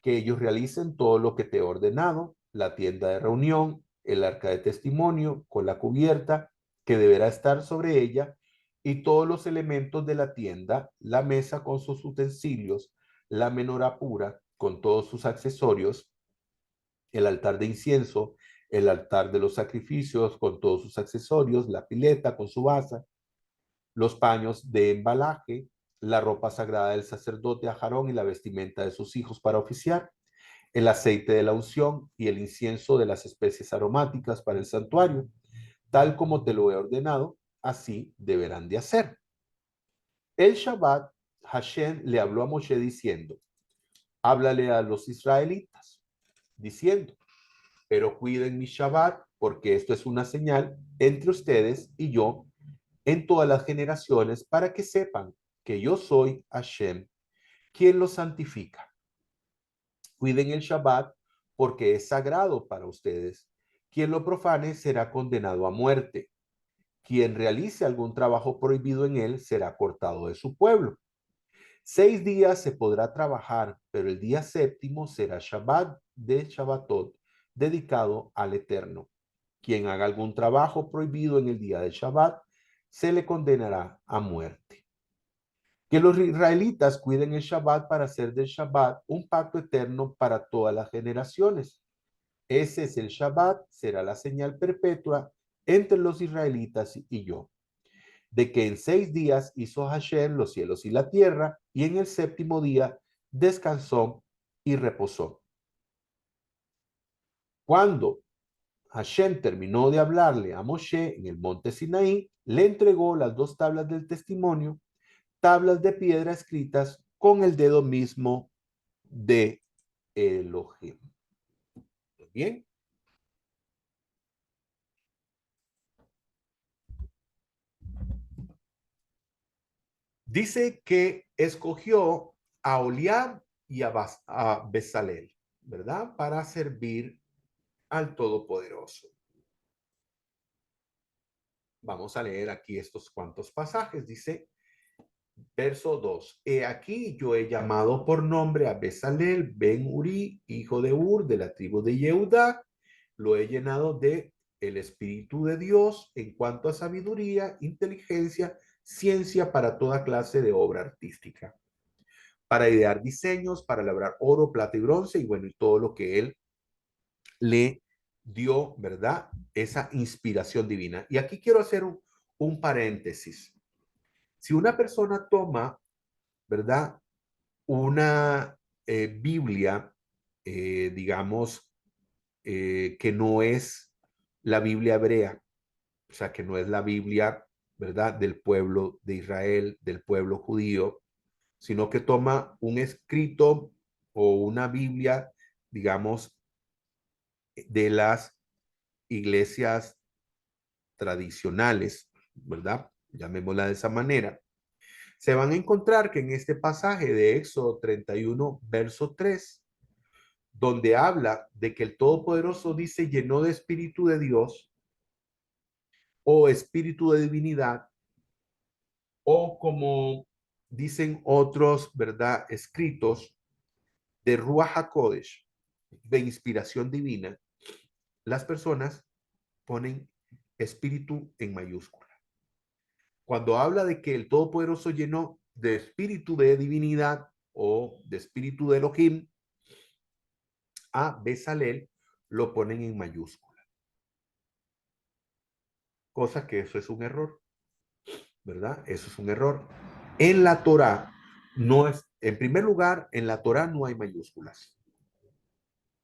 Que ellos realicen todo lo que te he ordenado, la tienda de reunión, el arca de testimonio con la cubierta que deberá estar sobre ella y todos los elementos de la tienda, la mesa con sus utensilios, la menorá pura con todos sus accesorios, el altar de incienso, el altar de los sacrificios con todos sus accesorios, la pileta con su base, los paños de embalaje, la ropa sagrada del sacerdote Aarón y la vestimenta de sus hijos para oficiar, el aceite de la unción y el incienso de las especies aromáticas para el santuario, tal como te lo he ordenado, así deberán de hacer. El Shabbat, Hashem le habló a Moshe diciendo, háblale a los israelitas, diciendo, pero cuiden mi Shabbat, porque esto es una señal entre ustedes y yo en todas las generaciones, para que sepan que yo soy Hashem, quien los santifica. Cuiden el Shabbat, porque es sagrado para ustedes. Quien lo profane será condenado a muerte. Quien realice algún trabajo prohibido en él será cortado de su pueblo. 6 días se podrá trabajar, pero el día séptimo será Shabbat de Shabbatot, dedicado al Eterno. Quien haga algún trabajo prohibido en el día de Shabbat, se le condenará a muerte. Que los israelitas cuiden el Shabbat para hacer del Shabbat un pacto eterno para todas las generaciones. Ese es el Shabbat, será la señal perpetua entre los israelitas y yo. de que en 6 días hizo Hashem los cielos y la tierra, y en el séptimo día descansó y reposó. Cuando Hashem terminó de hablarle a Moshe en el monte Sinaí, le entregó las 2 tablas del testimonio, tablas de piedra escritas con el dedo mismo de Elohim. Bien. Dice que escogió a Oliab y a Bezalel, ¿verdad? Para servir al Todopoderoso. Vamos a leer aquí estos cuantos pasajes. Dice, verso 2. He aquí yo he llamado por nombre a Bezalel ben Uri, hijo de Ur, de la tribu de Yehudá. Lo he llenado de el Espíritu de Dios en cuanto a sabiduría, inteligencia, ciencia para toda clase de obra artística, para idear diseños, para labrar oro, plata y bronce, y bueno, y todo lo que él le dio, ¿verdad? Esa inspiración divina. Y aquí quiero hacer un paréntesis. Si una persona toma, ¿verdad? Una Biblia, digamos, que no es la Biblia hebrea, o sea, que no es la Biblia, ¿verdad? Del pueblo de Israel, del pueblo judío, sino que toma un escrito o una Biblia, digamos, de las iglesias tradicionales, ¿verdad? Llamémosla de esa manera. Se van a encontrar que en este pasaje de Éxodo 31, verso 3, donde habla de que el Todopoderoso dice llenó de espíritu de Dios o espíritu de divinidad, o como dicen otros, ¿verdad? Escritos de Ruach HaKodesh, de inspiración divina, las personas ponen espíritu en mayúscula. Cuando habla de que el Todopoderoso llenó de espíritu de divinidad o de espíritu de Elohim, a Bezalel lo ponen en mayúscula. Cosa que eso es un error, ¿verdad? Eso es un error. En la Torá no es, en primer lugar, en la Torá no hay mayúsculas.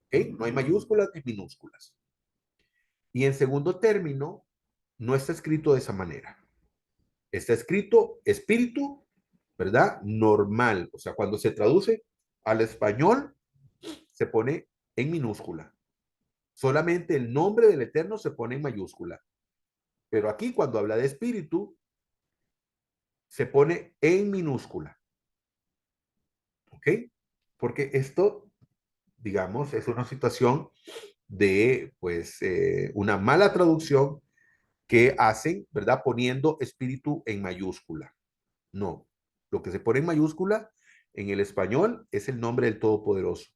¿Ok? No hay mayúsculas ni minúsculas. Y en segundo término, no está escrito de esa manera. Está escrito espíritu, ¿verdad? Normal. O sea, cuando se traduce al español, se pone en minúscula. Solamente el nombre del Eterno se pone en mayúscula. Pero aquí, cuando habla de espíritu, se pone en minúscula. ¿Ok? Porque esto, digamos, es una situación de, pues, una mala traducción que hacen, ¿verdad? Poniendo espíritu en mayúscula. No, lo que se pone en mayúscula en el español es el nombre del Todopoderoso,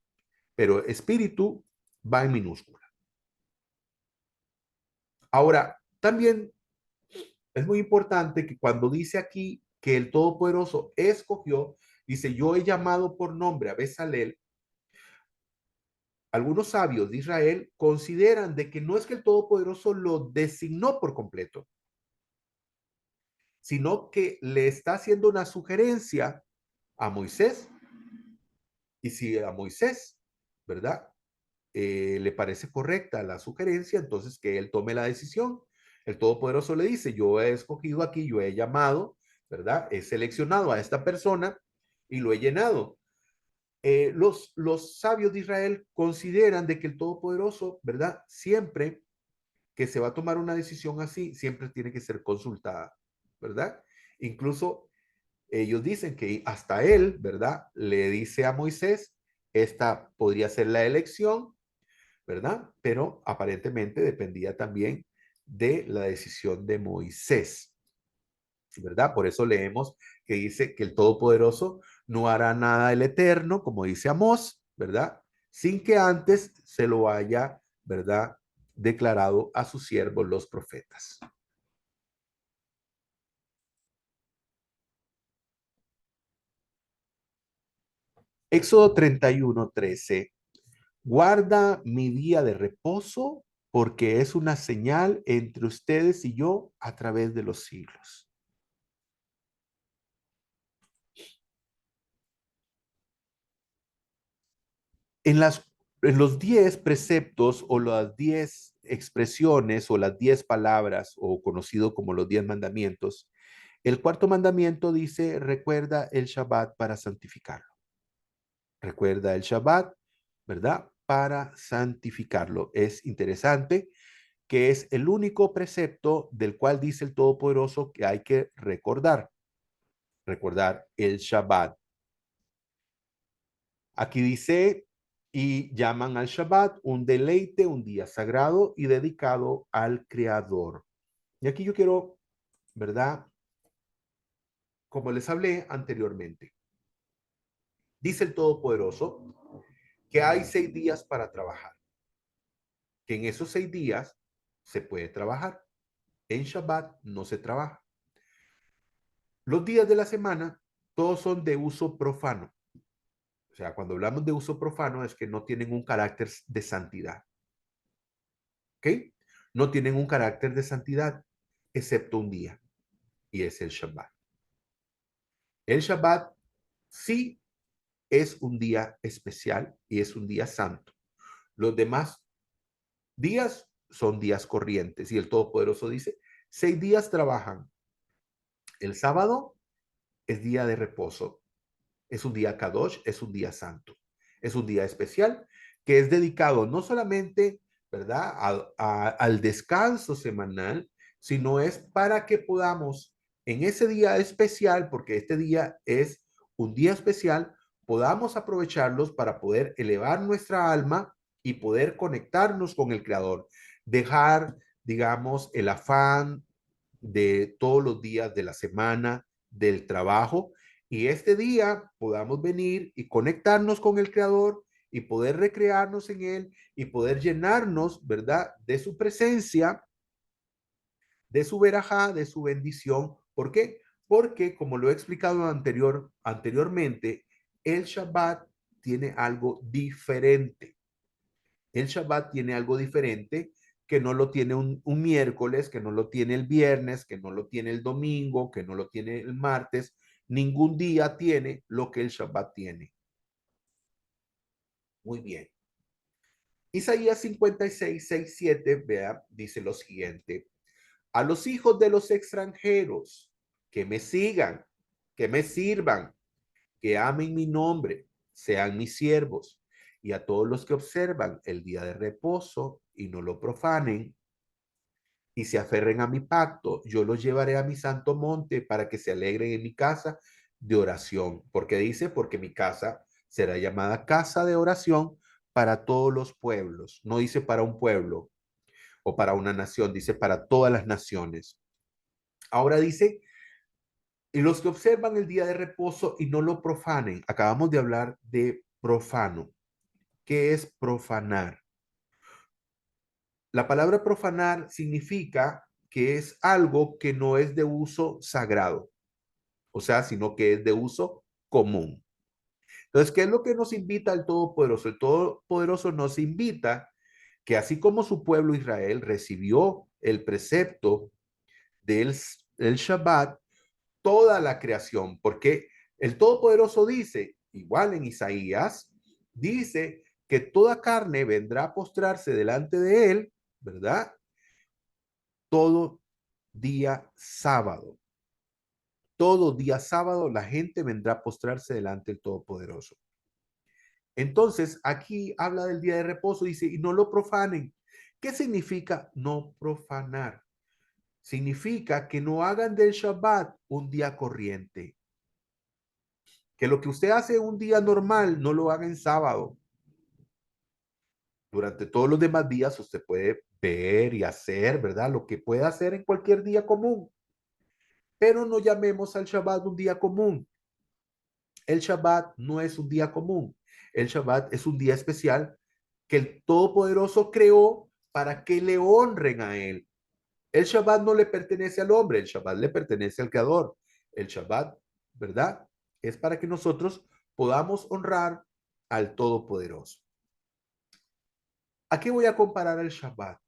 pero espíritu va en minúscula. Ahora, también es muy importante que cuando dice aquí que el Todopoderoso escogió, dice, yo he llamado por nombre a Bezalel, algunos sabios de Israel consideran de que no es que el Todopoderoso lo designó por completo, sino que le está haciendo una sugerencia a Moisés. Y si a Moisés, ¿verdad? Le parece correcta la sugerencia, entonces que él tome la decisión. El Todopoderoso le dice, yo he escogido aquí, yo he llamado, ¿verdad? He seleccionado a esta persona y lo he llenado. Los sabios de Israel consideran de que el Todopoderoso, ¿verdad? Siempre que se va a tomar una decisión así, siempre tiene que ser consultada, ¿verdad? Incluso ellos dicen que hasta él, ¿verdad? Le dice a Moisés, esta podría ser la elección, ¿verdad? Pero aparentemente dependía también de la decisión de Moisés, ¿verdad? Por eso leemos que dice que el Todopoderoso no hará nada el Eterno, como dice Amós, ¿verdad? Sin que antes se lo haya, ¿verdad? Declarado a sus siervos los profetas. Éxodo 31:13. Guarda mi día de reposo porque es una señal entre ustedes y yo a través de los siglos. En, en los 10 preceptos o las 10 expresiones o las 10 palabras o conocido como los 10 mandamientos, el cuarto mandamiento dice, recuerda el Shabbat para santificarlo. Recuerda el Shabbat, ¿verdad? Para santificarlo. Es interesante que es el único precepto del cual dice el Todopoderoso que hay que recordar. Recordar el Shabbat. Aquí dice, y llaman al Shabbat un deleite, un día sagrado y dedicado al Creador. Y aquí yo quiero, ¿verdad? Como les hablé anteriormente, dice el Todopoderoso que hay 6 días para trabajar, que en esos 6 días se puede trabajar. En Shabbat no se trabaja. Los días de la semana, todos son de uso profano. O sea, cuando hablamos de uso profano es que no tienen un carácter de santidad. ¿Ok? No tienen un carácter de santidad, excepto un día, y es el Shabbat. El Shabbat sí es un día especial y es un día santo. Los demás días son días corrientes y el Todopoderoso dice, 6 días trabajan. El sábado es día de reposo. Es un día Kadosh, es un día santo. Es un día especial que es dedicado no solamente, ¿verdad?, al descanso semanal, sino es para que podamos en ese día especial, porque este día es un día especial, podamos aprovecharlos para poder elevar nuestra alma y poder conectarnos con el Creador. Dejar, digamos, el afán de todos los días de la semana, del trabajo, y este día podamos venir y conectarnos con el Creador y poder recrearnos en Él y poder llenarnos, ¿verdad?, de su presencia, de su verajá, de su bendición. ¿Por qué? Porque, como lo he explicado anteriormente, el Shabbat tiene algo diferente. El Shabbat tiene algo diferente que no lo tiene un miércoles, que no lo tiene el viernes, que no lo tiene el domingo, que no lo tiene el martes. Ningún día tiene lo que el Shabbat tiene. Muy bien. Isaías 56, 6, 7, vea, dice lo siguiente. A los hijos de los extranjeros que me sigan, que me sirvan, que amen mi nombre, sean mis siervos, y a todos los que observan el día de reposo y no lo profanen, y se aferren a mi pacto, yo los llevaré a mi santo monte para que se alegren en mi casa de oración. Porque dice, porque mi casa será llamada casa de oración para todos los pueblos. No dice para un pueblo o para una nación, dice para todas las naciones. Ahora dice, y los que observan el día de reposo y no lo profanen. Acabamos de hablar de profano. ¿Qué es profanar? La palabra profanar significa que es algo que no es de uso sagrado, o sea, sino que es de uso común. Entonces, ¿qué es lo que nos invita el Todopoderoso? El Todopoderoso nos invita que así como su pueblo Israel recibió el precepto del el Shabbat, toda la creación, porque el Todopoderoso dice, igual en Isaías, dice que toda carne vendrá a postrarse delante de él, ¿verdad? Todo día sábado. Todo día sábado la gente vendrá a postrarse delante del Todopoderoso. Entonces, aquí habla del día de reposo, dice, y no lo profanen. ¿Qué significa no profanar? Significa que no hagan del Shabbat un día corriente. Que lo que usted hace un día normal no lo haga en sábado. Durante todos los demás días usted puede ver y hacer, ¿verdad? Lo que puede hacer en cualquier día común. Pero no llamemos al Shabbat un día común. El Shabbat no es un día común. El Shabbat es un día especial que el Todopoderoso creó para que le honren a Él. El Shabbat no le pertenece al hombre, el Shabbat le pertenece al Creador. El Shabbat, ¿verdad? Es para que nosotros podamos honrar al Todopoderoso. ¿A qué voy a comparar el Shabbat?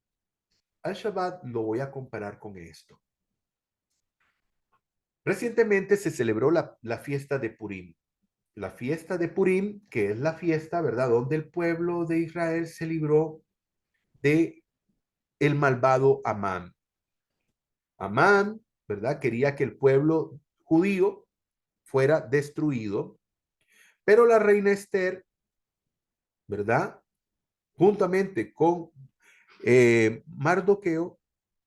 Al Shabbat lo voy a comparar con esto. Recientemente se celebró la fiesta de Purim. la fiesta de Purim, que es la fiesta, ¿verdad? Donde el pueblo de Israel se libró de el malvado Amán. Amán, ¿verdad? Quería que el pueblo judío fuera destruido, pero la reina Esther, ¿verdad? Juntamente con Mardoqueo,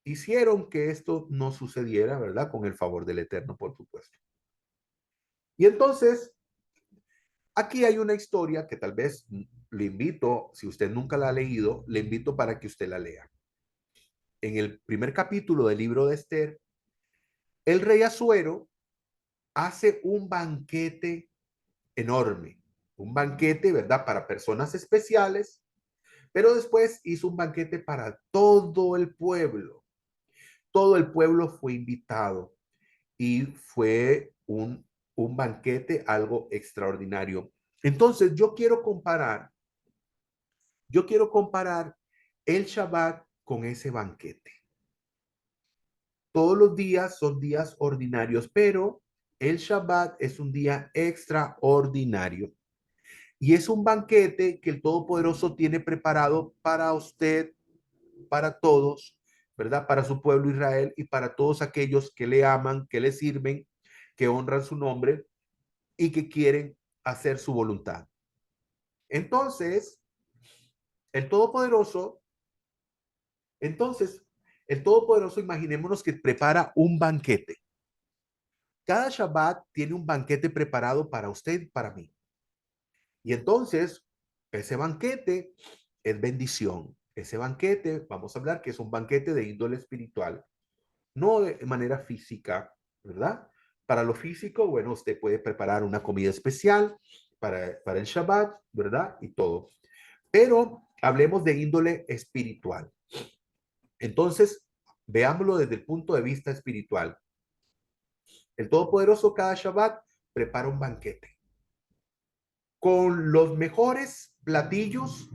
hicieron que esto no sucediera, ¿verdad? Con el favor del Eterno, por supuesto. Y entonces, aquí hay una historia que tal vez le invito, si usted nunca la ha leído, le invito para que usted la lea. En el primer capítulo del libro de Esther, el rey Asuero hace un banquete enorme, un banquete, ¿verdad? Para personas especiales, pero después hizo un banquete para todo el pueblo. Todo el pueblo fue invitado y fue un banquete, algo extraordinario. Entonces, yo quiero comparar el Shabbat con ese banquete. Todos los días son días ordinarios, pero el Shabbat es un día extraordinario. Y es un banquete que el Todopoderoso tiene preparado para usted, para todos, ¿verdad? Para su pueblo Israel y para todos aquellos que le aman, que le sirven, que honran su nombre y que quieren hacer su voluntad. Entonces, el Todopoderoso, entonces, el Todopoderoso, imaginémonos que prepara un banquete. Cada Shabbat tiene un banquete preparado para usted y para mí. Y entonces, ese banquete es bendición. Ese banquete, vamos a hablar que es un banquete de índole espiritual, no de manera física, ¿verdad? Para lo físico, bueno, usted puede preparar una comida especial para el Shabbat, ¿verdad? Y todo. Pero hablemos de índole espiritual. Entonces, veámoslo desde el punto de vista espiritual. El Todopoderoso cada Shabbat prepara un banquete con los mejores platillos,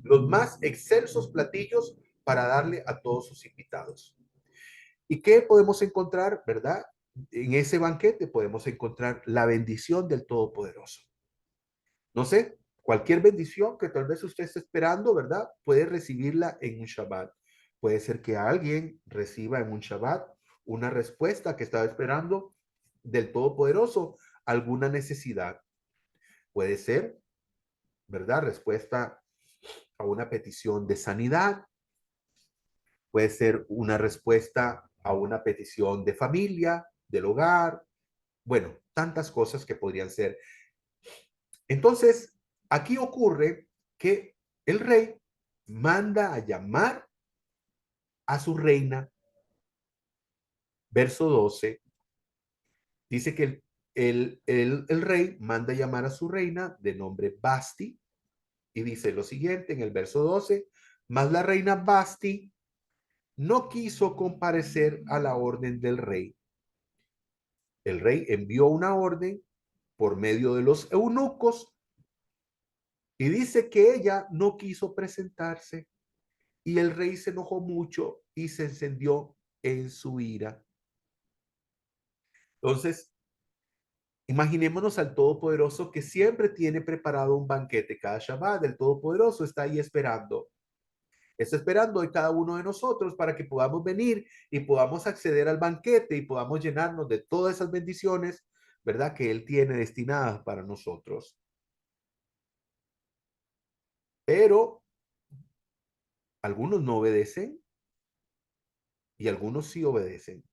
los más excelsos platillos para darle a todos sus invitados. ¿Y qué podemos encontrar, verdad? En ese banquete podemos encontrar la bendición del Todopoderoso. No sé, cualquier bendición que tal vez usted esté esperando, ¿verdad? Puede recibirla en un Shabbat. Puede ser que alguien reciba en un Shabbat una respuesta que estaba esperando del Todopoderoso, alguna necesidad. Puede ser, ¿verdad? Respuesta a una petición de sanidad. Puede ser una respuesta a una petición de familia, del hogar. Bueno, tantas cosas que podrían ser. Entonces, aquí ocurre que el rey manda a llamar a su reina. Verso 12 dice que el rey manda a llamar a su reina de nombre Basti y dice lo siguiente en el verso 12, mas la reina Basti no quiso comparecer a la orden del rey. El rey envió una orden por medio de los eunucos y dice que ella no quiso presentarse. Y el rey se enojó mucho y se encendió en su ira. Entonces, imaginémonos al Todopoderoso que siempre tiene preparado un banquete cada Shabbat. El Todopoderoso está ahí esperando. Está esperando de cada uno de nosotros para que podamos venir y podamos acceder al banquete y podamos llenarnos de todas esas bendiciones, ¿verdad? Que Él tiene destinadas para nosotros. Pero algunos no obedecen y algunos sí obedecen.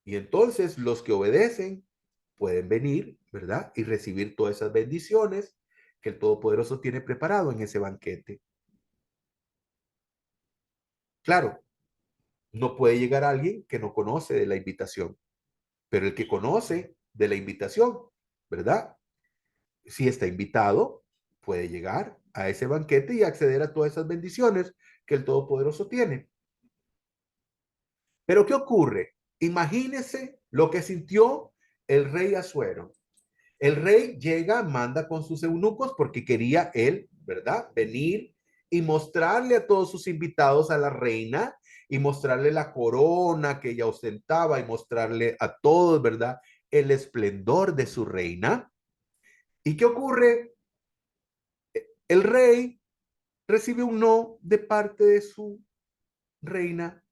Y entonces los que obedecen pueden venir, ¿verdad? Y recibir todas esas bendiciones que el Todopoderoso tiene preparado en ese banquete. Claro, no puede llegar alguien que no conoce de la invitación, pero el que conoce de la invitación, ¿verdad? Si está invitado, puede llegar a ese banquete y acceder a todas esas bendiciones que el Todopoderoso tiene. Pero ¿qué ocurre? Imagínese lo que sintió el rey Asuero. El rey llega, manda con sus eunucos porque quería él, ¿verdad? Venir y mostrarle a todos sus invitados a la reina y mostrarle la corona que ella ostentaba y mostrarle a todos, ¿verdad? El esplendor de su reina. ¿Y qué ocurre? El rey recibe un no de parte de su reina,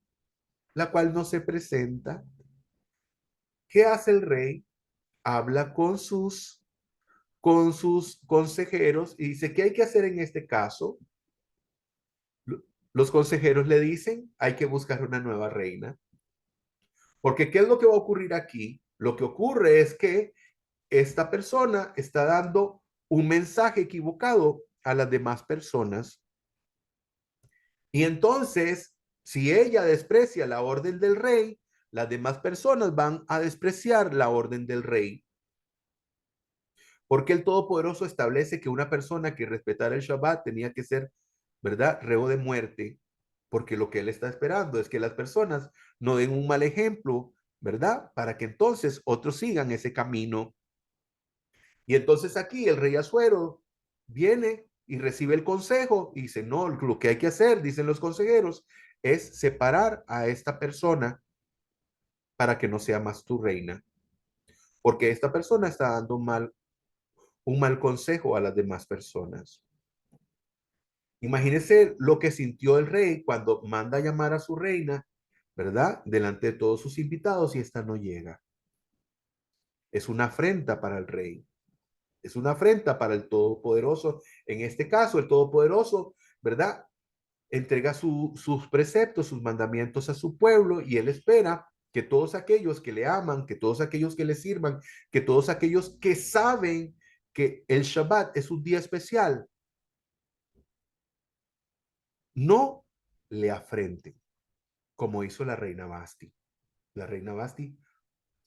la cual no se presenta. ¿Qué hace el rey? Habla con sus consejeros y dice, ¿qué hay que hacer en este caso? Los consejeros le dicen, hay que buscar una nueva reina. Porque ¿qué es lo que va a ocurrir aquí? Lo que ocurre es que esta persona está dando un mensaje equivocado a las demás personas. Y entonces, si ella desprecia la orden del rey, las demás personas van a despreciar la orden del rey. Porque el Todopoderoso establece que una persona que respetara el Shabbat tenía que ser, ¿verdad?, reo de muerte, porque lo que él está esperando es que las personas no den un mal ejemplo, ¿verdad? Para que entonces otros sigan ese camino. Y entonces aquí el rey Asuero viene y recibe el consejo y dice, no, lo que hay que hacer, dicen los consejeros, es separar a esta persona para que no sea más tu reina, porque esta persona está dando un mal consejo a las demás personas. Imagínese lo que sintió el rey cuando manda a llamar a su reina, ¿verdad? Delante de todos sus invitados y esta no llega. Es una afrenta para el rey. Es una afrenta para el Todopoderoso. En este caso, el Todopoderoso, ¿verdad? Entrega sus preceptos, sus mandamientos a su pueblo y él espera que todos aquellos que le aman, que todos aquellos que le sirvan, que todos aquellos que saben que el Shabbat es un día especial, no le afrenten, como hizo la reina Basti. La reina Basti,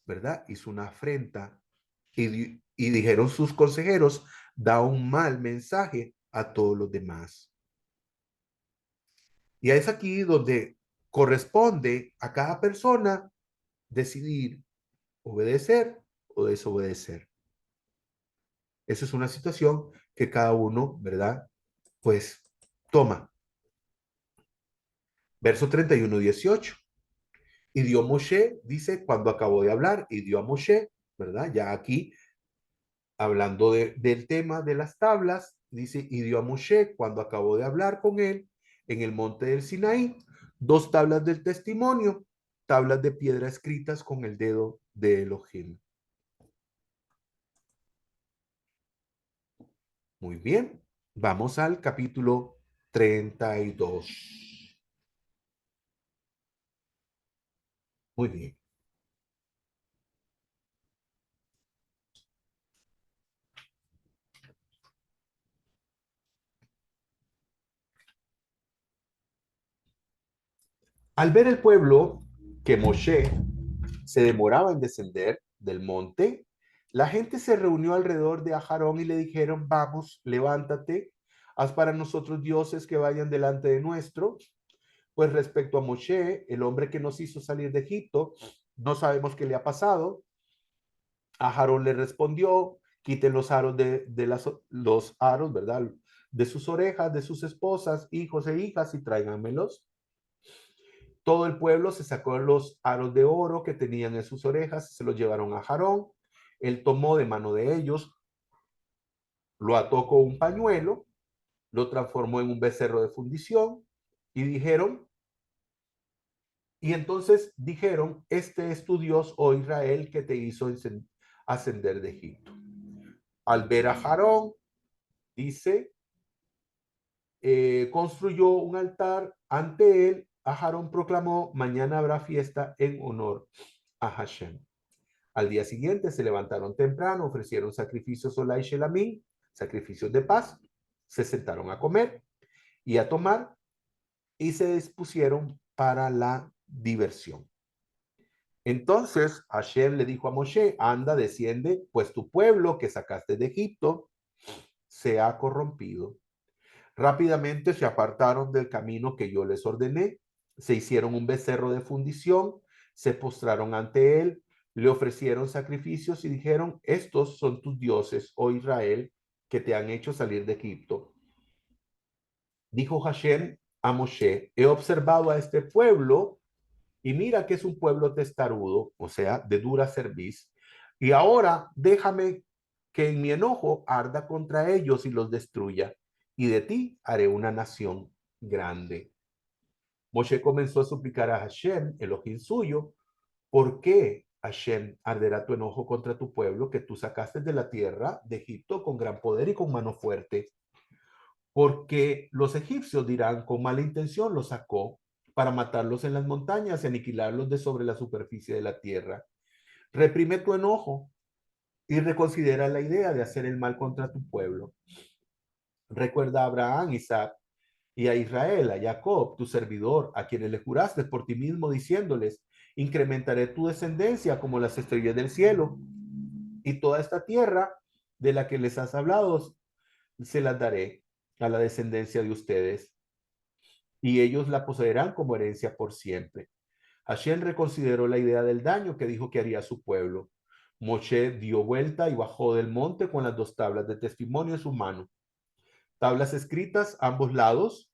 ¿verdad? Hizo una afrenta y dijeron sus consejeros, da un mal mensaje a todos los demás. Y es aquí donde corresponde a cada persona decidir obedecer o desobedecer. Esa es una situación que cada uno, ¿verdad? Pues toma. Verso 31, 18. Y dio Moshe, dice, cuando acabó de hablar, y dio a Moshe, ¿verdad? Ya aquí, hablando del tema de las tablas, dice, y dio a Moshe, cuando acabó de hablar con él, en el monte del Sinaí, dos tablas del testimonio, tablas de piedra escritas con el dedo de Elohim. Muy bien, vamos al capítulo 32. Muy bien. Al ver el pueblo que Moshe se demoraba en descender del monte, la gente se reunió alrededor de Aarón y le dijeron, vamos, levántate, haz para nosotros dioses que vayan delante de nuestro. Pues respecto a Moshe, el hombre que nos hizo salir de Egipto, no sabemos qué le ha pasado. Aarón le respondió, quiten los aros los aros, ¿verdad? De sus orejas, de sus esposas, hijos e hijas y tráiganmelos. Todo el pueblo se sacó los aros de oro que tenían en sus orejas, se los llevaron a Aarón. Él tomó de mano de ellos, lo ató con un pañuelo, lo transformó en un becerro de fundición y dijeron, y entonces dijeron, este es tu Dios, oh Israel, que te hizo ascender de Egipto. Al ver a Aarón, dice, construyó un altar ante él. Aarón proclamó, mañana habrá fiesta en honor a Hashem. Al día siguiente se levantaron temprano, ofrecieron sacrificios Olá y Shelamín, sacrificios de paz, se sentaron a comer y a tomar y se dispusieron para la diversión. Entonces Hashem le dijo a Moshe, anda, desciende, pues tu pueblo que sacaste de Egipto se ha corrompido. Rápidamente se apartaron del camino que yo les ordené, se hicieron un becerro de fundición, se postraron ante él, le ofrecieron sacrificios y dijeron, estos son tus dioses, oh Israel, que te han hecho salir de Egipto. Dijo Hashem a Moshe, he observado a este pueblo y mira que es un pueblo testarudo, o sea, de dura cerviz, y ahora déjame que en mi enojo arda contra ellos y los destruya, y de ti haré una nación grande. Moshe comenzó a suplicar a Hashem, Elohim suyo, ¿por qué, Hashem, arderá tu enojo contra tu pueblo que tú sacaste de la tierra de Egipto con gran poder y con mano fuerte? Porque los egipcios dirán, con mala intención los sacó para matarlos en las montañas y aniquilarlos de sobre la superficie de la tierra. Reprime tu enojo y reconsidera la idea de hacer el mal contra tu pueblo. Recuerda a Abraham, Isaac y a Israel, a Jacob, tu servidor, a quienes le juraste por ti mismo, diciéndoles, incrementaré tu descendencia como las estrellas del cielo, y toda esta tierra de la que les has hablado se las daré a la descendencia de ustedes, y ellos la poseerán como herencia por siempre. Hashem reconsideró la idea del daño que dijo que haría a su pueblo. Moshe dio vuelta y bajó del monte con las dos tablas de testimonio en su mano. Tablas escritas a ambos lados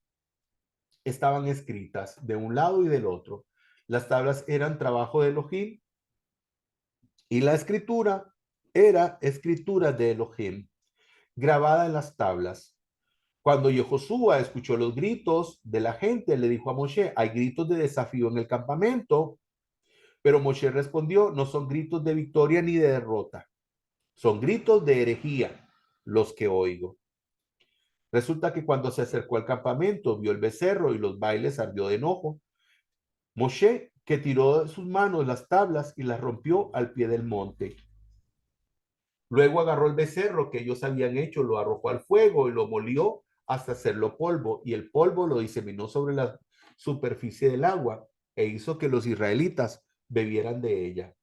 estaban escritas de un lado y del otro. Las tablas eran trabajo de Elohim y la escritura era escritura de Elohim, grabada en las tablas. Cuando Yehoshua escuchó los gritos de la gente, le dijo a Moshe, hay gritos de desafío en el campamento. Pero Moshe respondió, no son gritos de victoria ni de derrota, son gritos de herejía los que oigo. Resulta que cuando se acercó al campamento, vio el becerro y los bailes, ardió de enojo. Moshe, que tiró de sus manos las tablas y las rompió al pie del monte. Luego agarró el becerro que ellos habían hecho, lo arrojó al fuego y lo molió hasta hacerlo polvo, y el polvo lo diseminó sobre la superficie del agua e hizo que los israelitas bebieran de ella.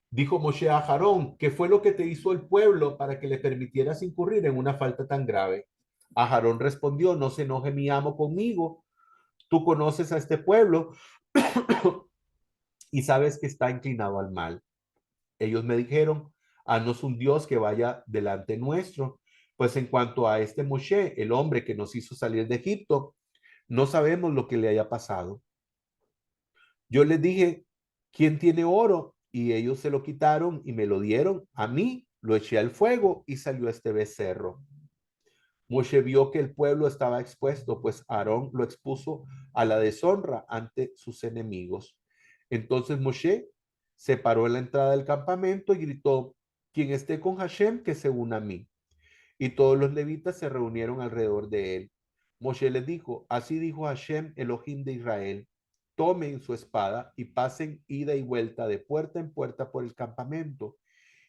Dijo Moshe a Aarón, ¿qué fue lo que te hizo el pueblo para que le permitieras incurrir en una falta tan grave? Aarón respondió, no se enoje mi amo conmigo. Tú conoces a este pueblo y sabes que está inclinado al mal. Ellos me dijeron, haznos un Dios que vaya delante nuestro. Pues en cuanto a este Moshe, el hombre que nos hizo salir de Egipto, no sabemos lo que le haya pasado. Yo les dije, ¿quién tiene oro? Y ellos se lo quitaron y me lo dieron a mí, lo eché al fuego y salió este becerro. Moshe vio que el pueblo estaba expuesto, pues Aarón lo expuso a la deshonra ante sus enemigos. Entonces Moshe se paró en la entrada del campamento y gritó, quien esté con Hashem, que se una a mí. Y todos los levitas se reunieron alrededor de él. Moshe les dijo, así dijo Hashem, Elohim de Israel, tomen su espada y pasen ida y vuelta de puerta en puerta por el campamento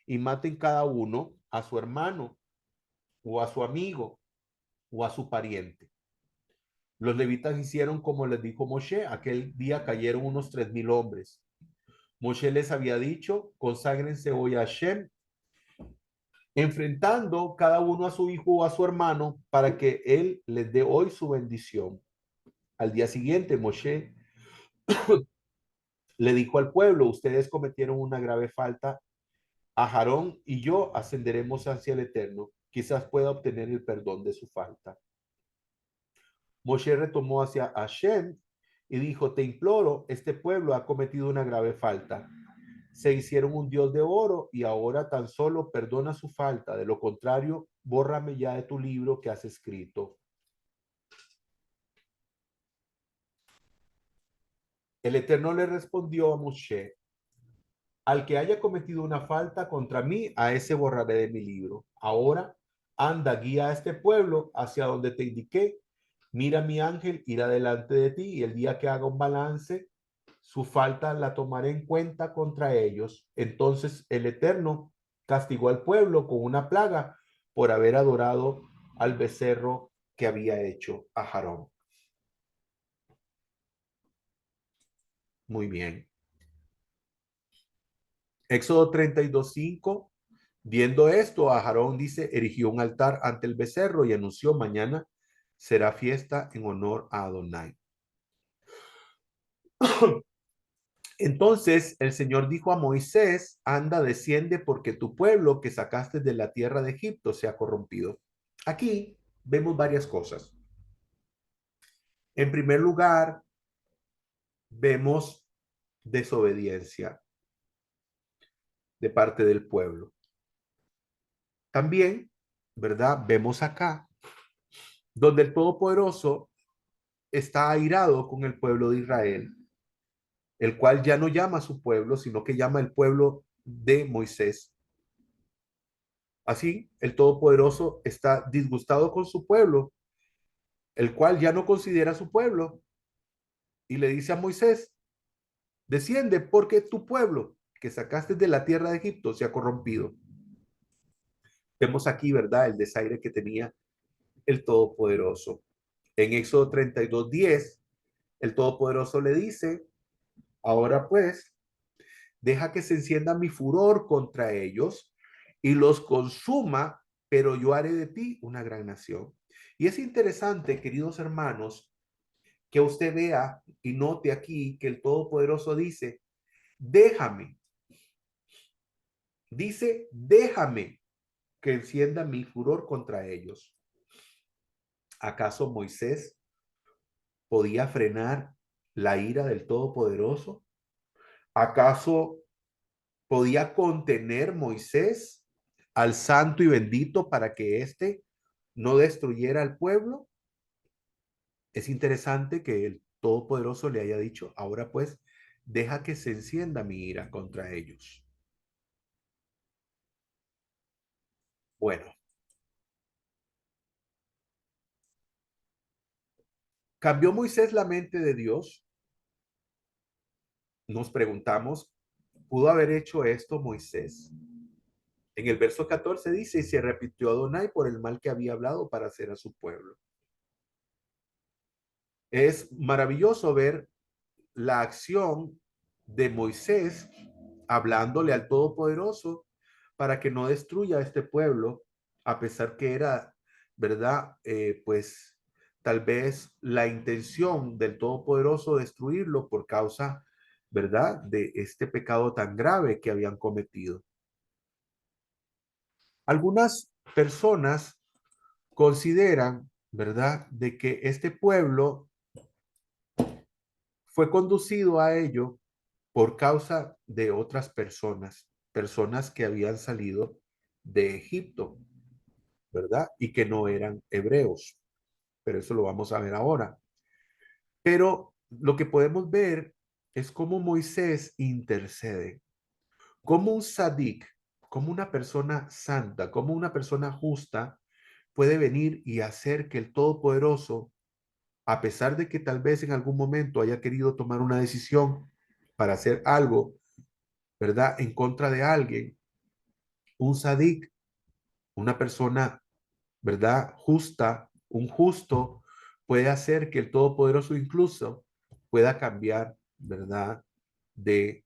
y maten cada uno a su hermano o a su amigo o a su pariente. Los levitas hicieron como les dijo Moshe. Aquel día cayeron unos 3,000 hombres. Moshe les había dicho, conságrense hoy a Hashem, enfrentando cada uno a su hijo o a su hermano para que él les dé hoy su bendición. Al día siguiente, Moshe le dijo al pueblo, ustedes cometieron una grave falta. A Aarón y yo ascenderemos hacia el Eterno. Quizás pueda obtener el perdón de su falta. Moshe retomó hacia Hashem y dijo, te imploro, este pueblo ha cometido una grave falta. Se hicieron un Dios de oro y ahora tan solo perdona su falta. De lo contrario, bórrame ya de tu libro que has escrito. El Eterno le respondió a Moshe, al que haya cometido una falta contra mí, a ese borraré de mi libro. Ahora, anda, guía a este pueblo hacia donde te indiqué. Mira, mi ángel irá delante de ti y el día que haga un balance, su falta la tomaré en cuenta contra ellos. Entonces el Eterno castigó al pueblo con una plaga por haber adorado al becerro que había hecho a Aarón. Muy bien. Éxodo 32:5. Viendo esto, a Aarón dice, erigió un altar ante el becerro y anunció, mañana será fiesta en honor a Adonai. Entonces el Señor dijo a Moisés, anda, desciende, porque tu pueblo que sacaste de la tierra de Egipto se ha corrompido. Aquí vemos varias cosas. En primer lugar, vemos desobediencia de parte del pueblo. También, ¿verdad? Vemos acá donde el Todopoderoso está airado con el pueblo de Israel, el cual ya no llama a su pueblo, sino que llama el pueblo de Moisés. Así, el Todopoderoso está disgustado con su pueblo, el cual ya no considera su pueblo, y le dice a Moisés, desciende porque tu pueblo que sacaste de la tierra de Egipto se ha corrompido. Vemos aquí, ¿verdad?, el desaire que tenía el Todopoderoso. En Éxodo 32:10, el Todopoderoso le dice, ahora pues, deja que se encienda mi furor contra ellos y los consuma, pero yo haré de ti una gran nación. Y es interesante, queridos hermanos, que usted vea y note aquí que el Todopoderoso déjame, déjame que encienda mi furor contra ellos. ¿Acaso Moisés podía frenar la ira del Todopoderoso? ¿Acaso podía contener Moisés al santo y bendito para que éste no destruyera al pueblo? Es interesante que el Todopoderoso le haya dicho, ahora pues, deja que se encienda mi ira contra ellos. Bueno, ¿cambió Moisés la mente de Dios? Nos preguntamos, ¿pudo haber hecho esto Moisés? En el verso 14 dice, y se repitió Adonai por el mal que había hablado para hacer a su pueblo. Es maravilloso ver la acción de Moisés hablándole al Todopoderoso para que no destruya a este pueblo, a pesar que era, ¿verdad? Pues tal vez la intención del Todopoderoso destruirlo por causa, ¿verdad? De este pecado tan grave que habían cometido. Algunas personas consideran, ¿verdad?, de que este pueblo fue conducido a ello por causa de otras personas, personas que habían salido de Egipto, ¿verdad? Y que no eran hebreos, pero eso lo vamos a ver ahora. Pero lo que podemos ver es cómo Moisés intercede, como un sadik, como una persona santa, como una persona justa, puede venir y hacer que el Todopoderoso, a pesar de que tal vez en algún momento haya querido tomar una decisión para hacer algo, ¿verdad?, en contra de alguien, un sadik, una persona, ¿verdad?, justa, un justo, puede hacer que el Todopoderoso incluso pueda cambiar, ¿verdad?, de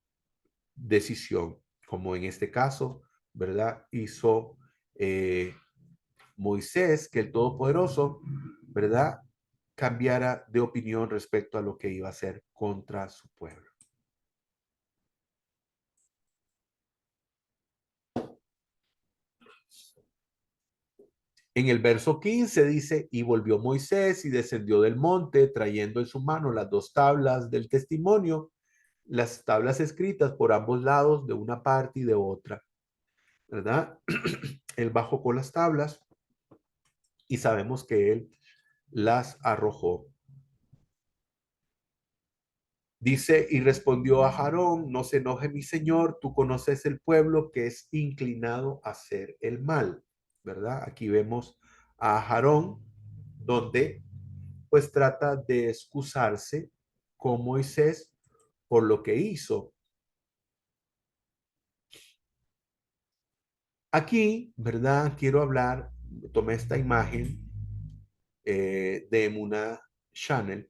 decisión, como en este caso, ¿verdad?, hizo Moisés, que el Todopoderoso, ¿verdad?, cambiara de opinión respecto a lo que iba a hacer contra su pueblo. En el verso 15 dice, y volvió Moisés y descendió del monte, trayendo en su mano las dos tablas del testimonio, las tablas escritas por ambos lados de una parte y de otra, ¿verdad? Él bajó con las tablas y sabemos que él las arrojó. Dice, y respondió a Aarón, no se enoje mi señor, tú conoces el pueblo que es inclinado a hacer el mal, ¿verdad? Aquí vemos a Aarón, donde pues trata de excusarse con Moisés por lo que hizo. Aquí, ¿verdad? Quiero hablar, tomé esta imagen de Emunah Channel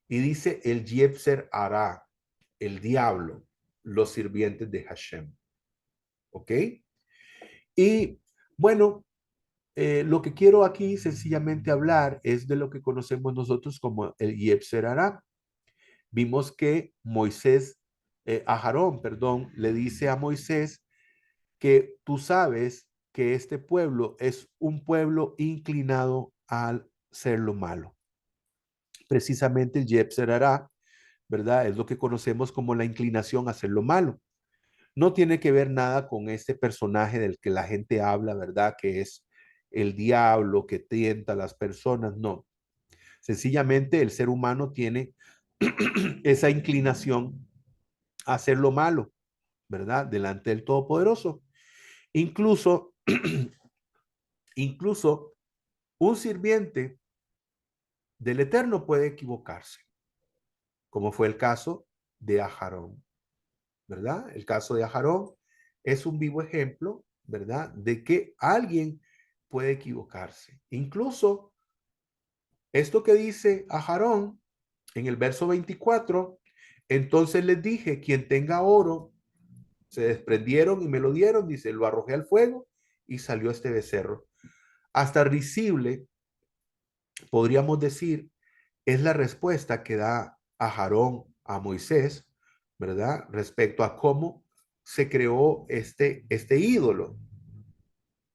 y dice el Yetzer Hara, el diablo, los sirvientes de Hashem. ¿Ok? Y bueno, lo que quiero aquí sencillamente hablar es de lo que conocemos nosotros como el Yetzer Hara. Vimos que Aarón, perdón, le dice a Moisés que tú sabes que este pueblo es un pueblo inclinado al ser lo malo. Precisamente el Yetzer Hara, ¿verdad? Es lo que conocemos como la inclinación a hacer lo malo. No tiene que ver nada con este personaje del que la gente habla, ¿verdad? Que es el diablo que tienta a las personas. No, sencillamente el ser humano tiene esa inclinación a hacer lo malo, ¿verdad? Delante del Todopoderoso. Incluso, incluso un sirviente del Eterno puede equivocarse, como fue el caso de Aharón, ¿verdad? El caso de Aharón es un vivo ejemplo, ¿verdad? De que alguien puede equivocarse. Incluso esto que dice Aharón en el verso 24, entonces les dije, quien tenga oro, se desprendieron y me lo dieron, dice, lo arrojé al fuego y salió este becerro. Hasta risible, podríamos decir, es la respuesta que da Aharón a Moisés, ¿verdad? Respecto a cómo se creó este ídolo.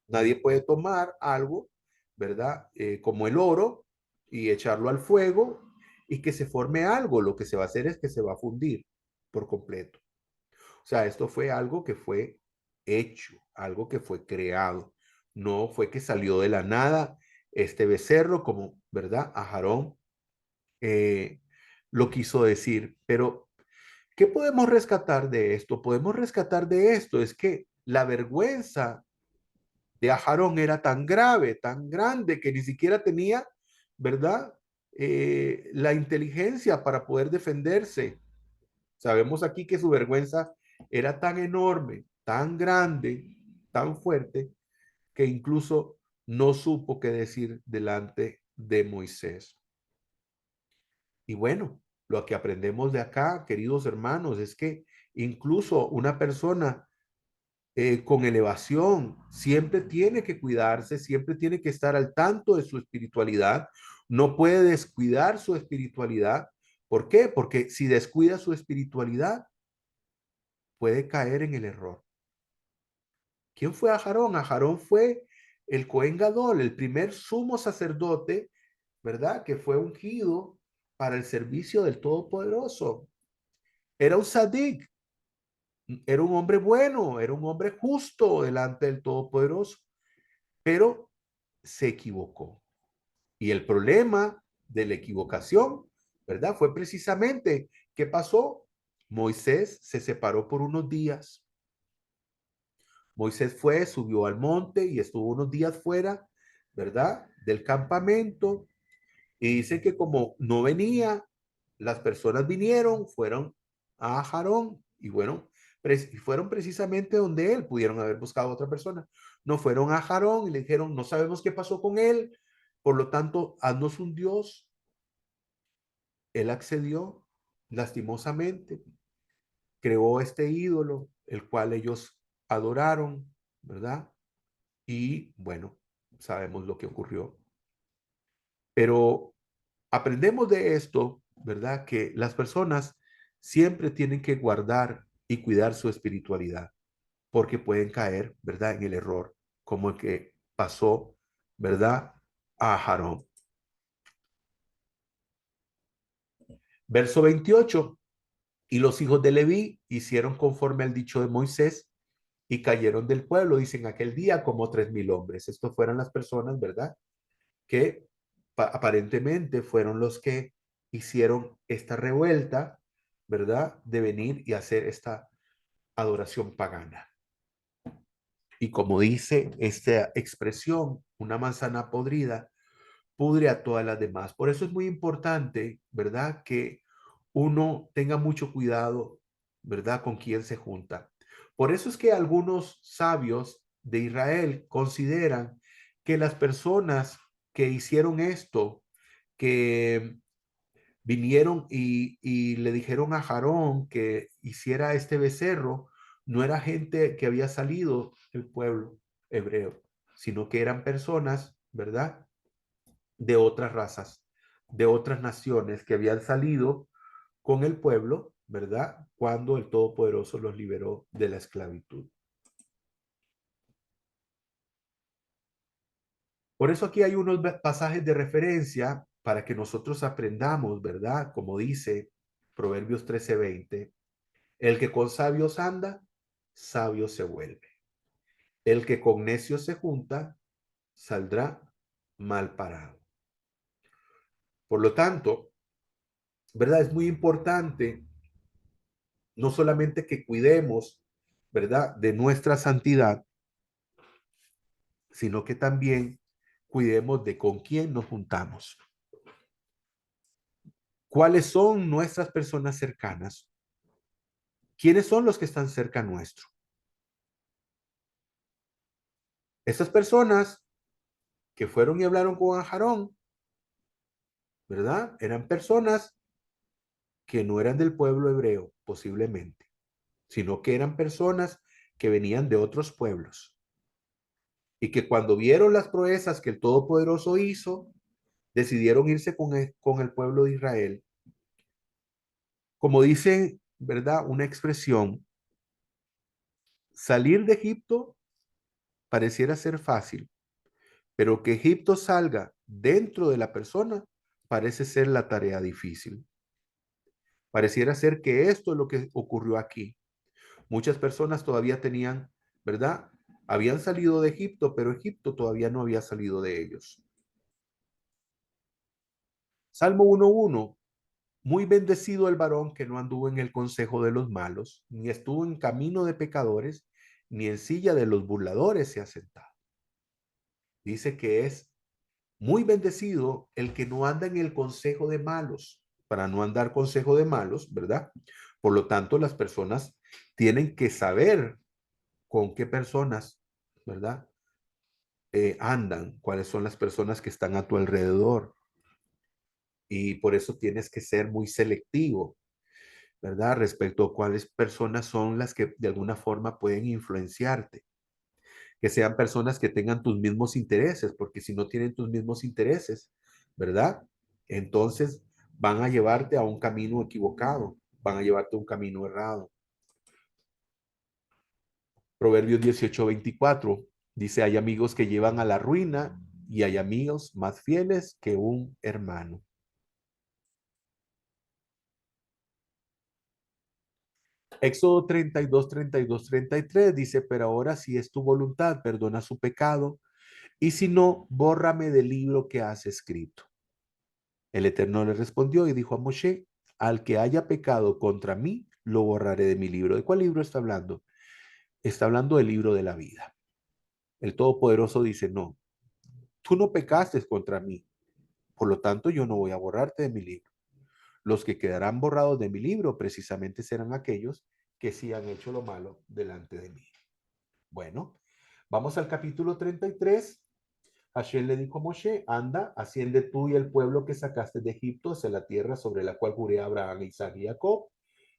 Nadie puede tomar algo, ¿verdad? Como el oro y echarlo al fuego y que se forme algo. Lo que se va a hacer es que se va a fundir por completo. O sea, esto fue algo que fue hecho, algo que fue creado. No fue que salió de la nada este becerro, como, ¿verdad? Aharón eh, lo quiso decir. Pero, ¿qué podemos rescatar de esto? Podemos rescatar de esto es que la vergüenza de Aharón era tan grave, tan grande, que ni siquiera tenía, ¿verdad? La inteligencia para poder defenderse. Sabemos aquí que su vergüenza era tan enorme, tan grande, tan fuerte, que incluso no supo qué decir delante de Moisés. Y bueno, lo que aprendemos de acá, queridos hermanos, es que incluso una persona con elevación siempre tiene que cuidarse, siempre tiene que estar al tanto de su espiritualidad, no puede descuidar su espiritualidad. ¿Por qué? Porque si descuida su espiritualidad, puede caer en el error. ¿Quién fue Aharón? Aharón fue el Cohen Gadol, el primer sumo sacerdote, ¿verdad? Que fue ungido para el servicio del Todopoderoso. Era un sadik, era un hombre bueno, era un hombre justo delante del Todopoderoso, pero se equivocó. Y el problema de la equivocación, ¿verdad? Fue precisamente, ¿qué pasó? Moisés se separó por unos días. Moisés fue, subió al monte y estuvo unos días fuera, ¿verdad? Del campamento. Y dice que como no venía, las personas vinieron, fueron a Aarón y bueno, fueron precisamente donde él, pudieron haber buscado a otra persona. No fueron a Aarón y le dijeron, no sabemos qué pasó con él, por lo tanto, haznos un Dios. Él accedió lastimosamente, creó este ídolo, el cual ellos adoraron, ¿verdad? Y bueno, sabemos lo que ocurrió. Pero aprendemos de esto, ¿verdad? Que las personas siempre tienen que guardar y cuidar su espiritualidad, porque pueden caer, ¿verdad? En el error, como el que pasó, ¿verdad? A Aarón. Verso 28. Y los hijos de Leví hicieron conforme al dicho de Moisés y cayeron del pueblo, dicen aquel día como 3,000 hombres. Estos fueron las personas, ¿verdad? Que aparentemente fueron los que hicieron esta revuelta, ¿verdad? De venir y hacer esta adoración pagana. Y como dice esta expresión, una manzana podrida pudre a todas las demás. Por eso es muy importante, ¿verdad? Que uno tenga mucho cuidado, ¿verdad? Con quién se junta. Por eso es que algunos sabios de Israel consideran que las personas que hicieron esto, que vinieron y le dijeron a Aarón que hiciera este becerro, no era gente que había salido del pueblo hebreo, sino que eran personas, ¿verdad? De otras razas, de otras naciones que habían salido con el pueblo, ¿verdad? Cuando el Todopoderoso los liberó de la esclavitud. Por eso aquí hay unos pasajes de referencia para que nosotros aprendamos, ¿verdad? Como dice Proverbios 13:20, el que con sabios anda, sabio se vuelve. El que con necios se junta, saldrá mal parado. Por lo tanto, ¿verdad? Es muy importante no solamente que cuidemos, ¿verdad? De nuestra santidad, sino que también cuidemos de con quién nos juntamos. ¿Cuáles son nuestras personas cercanas? ¿Quiénes son los que están cerca nuestro? Esas personas que fueron y hablaron con Aarón, ¿verdad? Eran personas que no eran del pueblo hebreo, posiblemente, sino que eran personas que venían de otros pueblos y que cuando vieron las proezas que el Todopoderoso hizo, decidieron irse con el pueblo de Israel. Como dice, ¿verdad? Una expresión, salir de Egipto pareciera ser fácil, pero que Egipto salga dentro de la persona parece ser la tarea difícil. Pareciera ser que esto es lo que ocurrió aquí. Muchas personas todavía tenían, ¿verdad? Habían salido de Egipto, pero Egipto todavía no había salido de ellos. Salmo 1:1. Muy bendecido el varón que no anduvo en el consejo de los malos, ni estuvo en camino de pecadores, ni en silla de los burladores se ha sentado. Dice que es muy bendecido el que no anda en el consejo de malos. Para no andar consejo de malos, ¿verdad? Por lo tanto, las personas tienen que saber con qué personas, ¿verdad? Andan, cuáles son las personas que están a tu alrededor. Y por eso tienes que ser muy selectivo, ¿verdad? Respecto a cuáles personas son las que de alguna forma pueden influenciarte. Que sean personas que tengan tus mismos intereses, porque si no tienen tus mismos intereses, ¿verdad? Entonces van a llevarte a un camino equivocado, van a llevarte a un camino errado. Proverbios 18:24 dice, hay amigos que llevan a la ruina y hay amigos más fieles que un hermano. Éxodo 32:33 dice, pero ahora si es tu voluntad, perdona su pecado, y si no, bórrame del libro que has escrito. El Eterno le respondió y dijo a Moshe, al que haya pecado contra mí, lo borraré de mi libro. ¿De cuál libro está hablando? Está hablando del libro de la vida. El Todopoderoso dice, no, tú no pecaste contra mí, por lo tanto yo no voy a borrarte de mi libro. Los que quedarán borrados de mi libro precisamente serán aquellos que sí han hecho lo malo delante de mí. Bueno, vamos al capítulo 33. Hashem le dijo a Moshe, anda, asciende tú y el pueblo que sacaste de Egipto hacia la tierra sobre la cual juré a Abraham, Isaac y Jacob,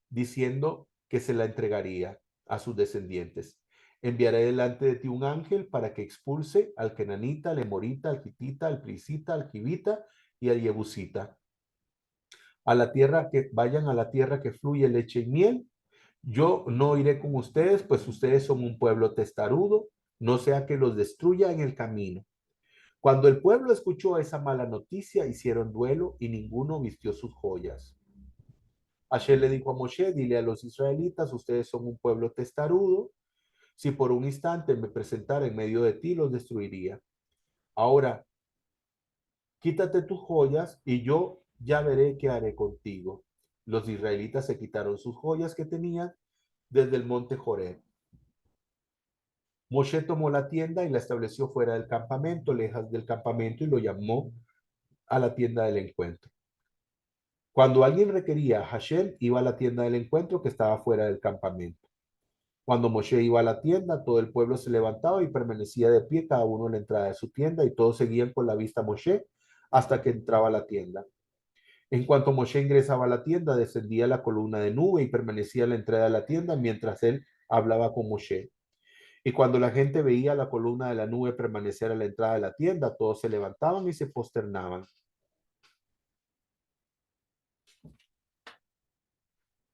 diciendo que se la entregaría a sus descendientes. Enviaré delante de ti un ángel para que expulse al kenanita, al emorita, al hitita, al prisita, al jivita y al jebusita. A la tierra que vayan a la tierra que fluye leche y miel. Yo no iré con ustedes, pues ustedes son un pueblo testarudo, no sea que los destruya en el camino. Cuando el pueblo escuchó esa mala noticia, hicieron duelo y ninguno vistió sus joyas. Hashem le dijo a Moshe, dile a los israelitas, ustedes son un pueblo testarudo, si por un instante me presentara en medio de ti, los destruiría. Ahora, quítate tus joyas y yo ya veré qué haré contigo. Los israelitas se quitaron sus joyas que tenían desde el monte Joreb. Moshe tomó la tienda y la estableció fuera del campamento, lejos del campamento, y lo llamó a la tienda del encuentro. Cuando alguien requería a Hashem, iba a la tienda del encuentro que estaba fuera del campamento. Cuando Moshe iba a la tienda, todo el pueblo se levantaba y permanecía de pie, cada uno en la entrada de su tienda, y todos seguían con la vista a Moshe hasta que entraba a la tienda. En cuanto Moshe ingresaba a la tienda, descendía la columna de nube y permanecía a la entrada de la tienda mientras él hablaba con Moshe. Y cuando la gente veía la columna de la nube permanecer a la entrada de la tienda, todos se levantaban y se posternaban.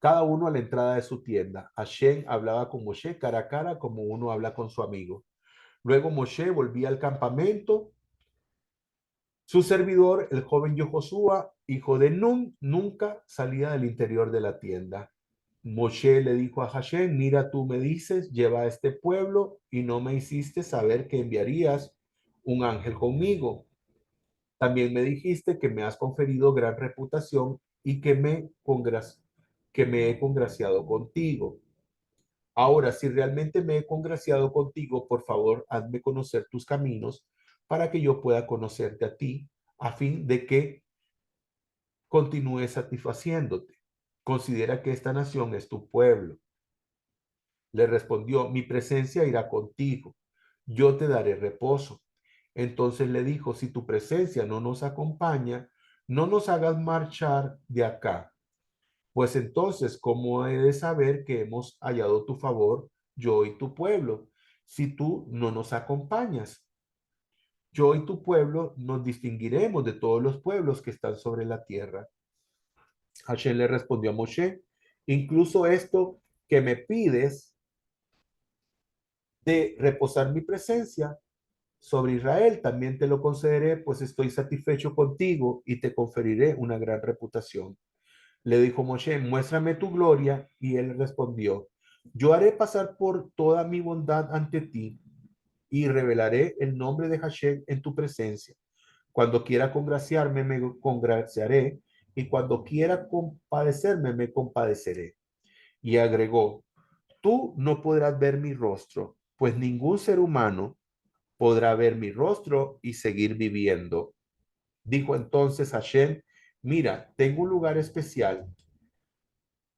Cada uno a la entrada de su tienda. Hashem hablaba con Moshe cara a cara como uno habla con su amigo. Luego Moshe volvía al campamento. Su servidor, el joven Josué, hijo de Nun, nunca salía del interior de la tienda. Moshe le dijo a Hashem, mira, tú me dices, lleva a este pueblo y no me hiciste saber que enviarías un ángel conmigo. También me dijiste que me has conferido gran reputación y que me he congraciado contigo. Ahora, si realmente me he congraciado contigo, por favor, hazme conocer tus caminos para que yo pueda conocerte a ti, a fin de que continúe satisfaciéndote. Considera que esta nación es tu pueblo. Le respondió, mi presencia irá contigo, yo te daré reposo. Entonces le dijo, si tu presencia no nos acompaña, no nos hagas marchar de acá, pues entonces, ¿cómo he de saber que hemos hallado tu favor, yo y tu pueblo, si tú no nos acompañas? Yo y tu pueblo nos distinguiremos de todos los pueblos que están sobre la tierra. Hashem le respondió a Moshe, incluso esto que me pides de reposar mi presencia sobre Israel, también te lo concederé, pues estoy satisfecho contigo y te conferiré una gran reputación. Le dijo Moshe, muéstrame tu gloria, y él respondió, yo haré pasar por toda mi bondad ante ti y revelaré el nombre de Hashem en tu presencia. Cuando quiera congraciarme, me congraciaré, y cuando quiera compadecerme, me compadeceré. Y agregó, tú no podrás ver mi rostro, pues ningún ser humano podrá ver mi rostro y seguir viviendo. Dijo entonces Hashem, mira, tengo un lugar especial.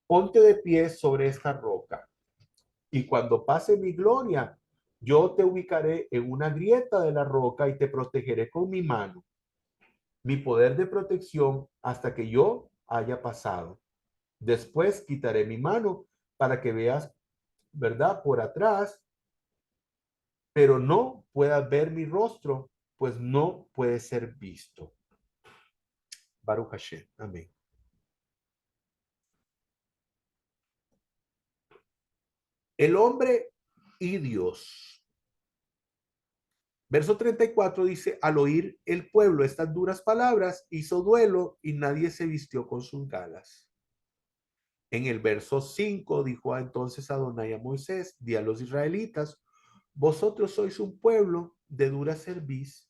Ponte de pie sobre esta roca, y cuando pase mi gloria, yo te ubicaré en una grieta de la roca y te protegeré con mi mano, mi poder de protección hasta que yo haya pasado. Después quitaré mi mano para que veas, ¿verdad? Por atrás, pero no puedas ver mi rostro, pues no puede ser visto. Baruch Hashem. Amén. El hombre y Dios. Verso 34 dice, al oír el pueblo estas duras palabras, hizo duelo y nadie se vistió con sus galas. En el verso 5 dijo entonces Adonai a Moisés, di a los israelitas, vosotros sois un pueblo de dura cerviz.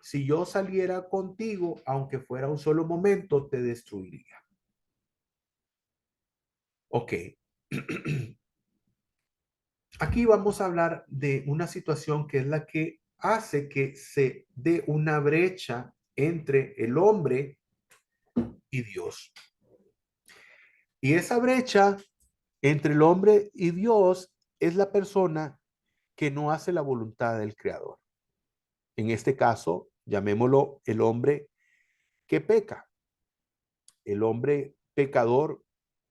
Si yo saliera contigo, aunque fuera un solo momento, te destruiría. Ok. Aquí vamos a hablar de una situación que es la que hace que se dé una brecha entre el hombre y Dios. Y esa brecha entre el hombre y Dios es la persona que no hace la voluntad del Creador. En este caso, llamémoslo el hombre que peca, el hombre pecador.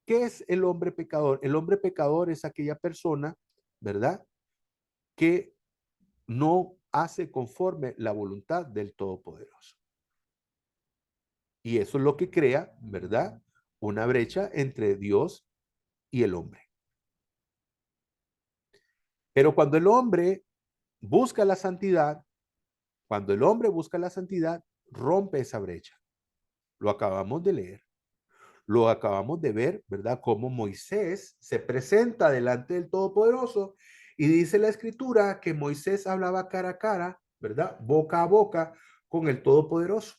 ¿Qué es el hombre pecador? El hombre pecador es aquella persona, ¿verdad? Que no hace conforme la voluntad del Todopoderoso. Y eso es lo que crea, ¿verdad? Una brecha entre Dios y el hombre. Pero cuando el hombre busca la santidad, cuando el hombre busca la santidad, rompe esa brecha. Lo acabamos de leer. Lo acabamos de ver, ¿verdad? Cómo Moisés se presenta delante del Todopoderoso y dice la escritura que Moisés hablaba cara a cara, ¿verdad? Boca a boca con el Todopoderoso.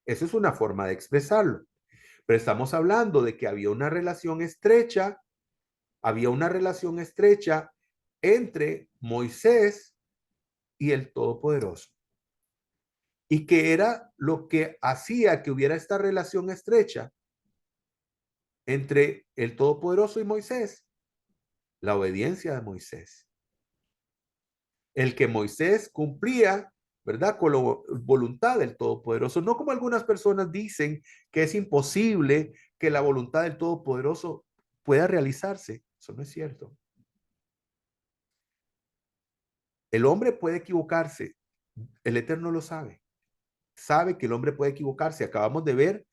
Esa es una forma de expresarlo. Pero estamos hablando de que había una relación estrecha entre Moisés y el Todopoderoso. ¿Y qué era lo que hacía que hubiera esta relación estrecha entre el Todopoderoso y Moisés? La obediencia de Moisés. El que Moisés cumplía, ¿verdad? Con la voluntad del Todopoderoso. No como algunas personas dicen que es imposible que la voluntad del Todopoderoso pueda realizarse. Eso no es cierto. El hombre puede equivocarse. El Eterno lo sabe. Sabe que el hombre puede equivocarse. Acabamos de ver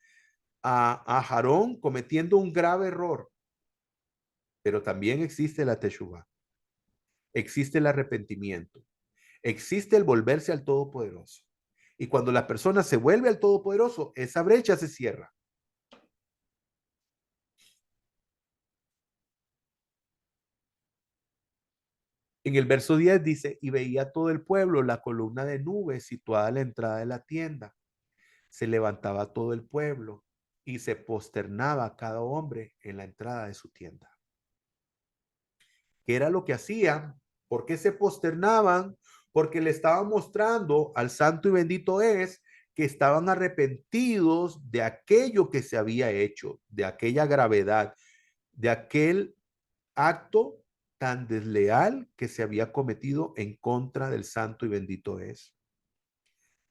a Aarón cometiendo un grave error. Pero también existe la teshuva. Existe el arrepentimiento. Existe el volverse al Todopoderoso. Y cuando la persona se vuelve al Todopoderoso, esa brecha se cierra. En el verso 10 dice, y veía todo el pueblo la columna de nubes situada a la entrada de la tienda. Se levantaba todo el pueblo y se posternaba cada hombre en la entrada de su tienda. ¿Qué era lo que hacían? ¿Por qué se posternaban? Porque le estaban mostrando al santo y bendito es que estaban arrepentidos de aquello que se había hecho, de aquella gravedad, de aquel acto tan desleal que se había cometido en contra del santo y bendito es.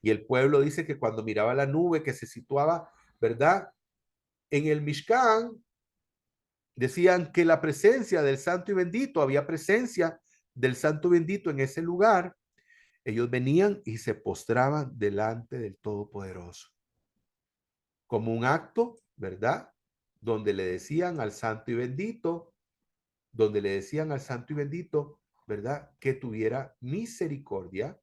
Y el pueblo dice que cuando miraba la nube que se situaba, ¿verdad? En el Mishkan, decían que la presencia del santo y bendito, había presencia del santo bendito en ese lugar. Ellos venían y se postraban delante del Todopoderoso, como un acto, ¿verdad? Donde le decían al santo y bendito, donde le decían al santo y bendito, ¿verdad? Que tuviera misericordia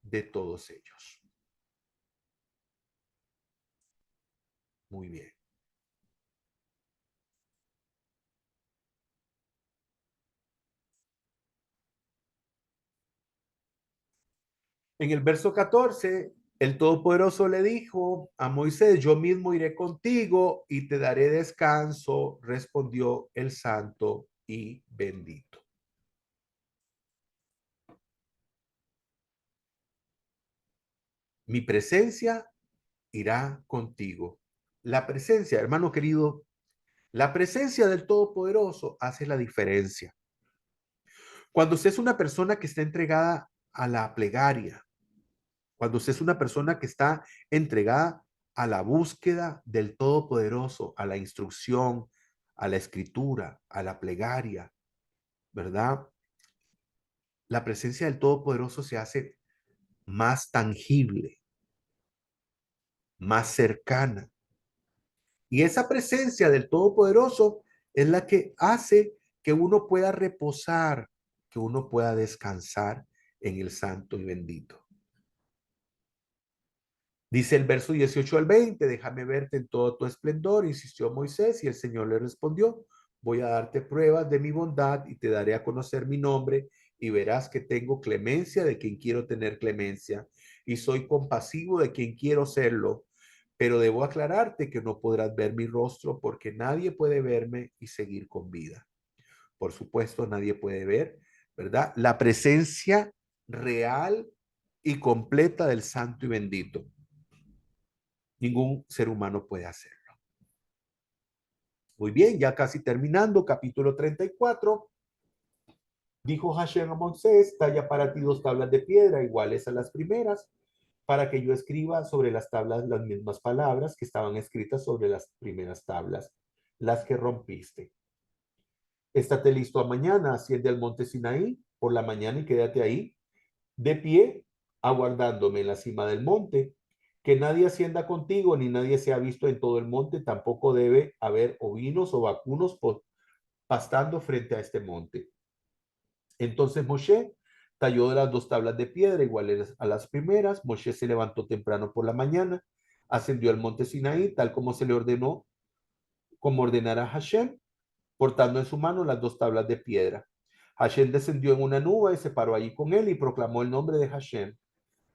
de todos ellos. Muy bien. En el verso 14, el Todopoderoso le dijo a Moisés, yo mismo iré contigo y te daré descanso, respondió el santo y bendito. Mi presencia irá contigo. La presencia, hermano querido, la presencia del Todopoderoso hace la diferencia. Cuando usted es una persona que está entregada a la plegaria, cuando usted es una persona que está entregada a la búsqueda del Todopoderoso, a la instrucción, a la escritura, a la plegaria, ¿verdad? La presencia del Todopoderoso se hace más tangible, más cercana. Y esa presencia del Todopoderoso es la que hace que uno pueda reposar, que uno pueda descansar en el santo y bendito. Dice el verso 18 al 20, déjame verte en todo tu esplendor, insistió Moisés, y el Señor le respondió, voy a darte pruebas de mi bondad y te daré a conocer mi nombre y verás que tengo clemencia de quien quiero tener clemencia y soy compasivo de quien quiero serlo. Pero debo aclararte que no podrás ver mi rostro porque nadie puede verme y seguir con vida. Por supuesto, nadie puede ver, ¿verdad? La presencia real y completa del Santo y bendito. Ningún ser humano puede hacerlo. Muy bien, ya casi terminando, capítulo 34. Dijo Hashem a Moisés, talla para ti 2 tablas de piedra iguales a las primeras, para que yo escriba sobre las tablas las mismas palabras que estaban escritas sobre las primeras tablas, las que rompiste. Estate listo a mañana, asciende al monte Sinaí por la mañana y quédate ahí, de pie, aguardándome en la cima del monte. Que nadie ascienda contigo, ni nadie sea visto en todo el monte, tampoco debe haber ovinos o vacunos pastando frente a este monte. Entonces Moshe talló de las 2 tablas de piedra iguales a las primeras. Moshe se levantó temprano por la mañana, ascendió al monte Sinaí, tal como se le ordenó, como ordenara Hashem, portando en su mano las 2 tablas de piedra. Hashem descendió en una nube y se paró allí con él y proclamó el nombre de Hashem.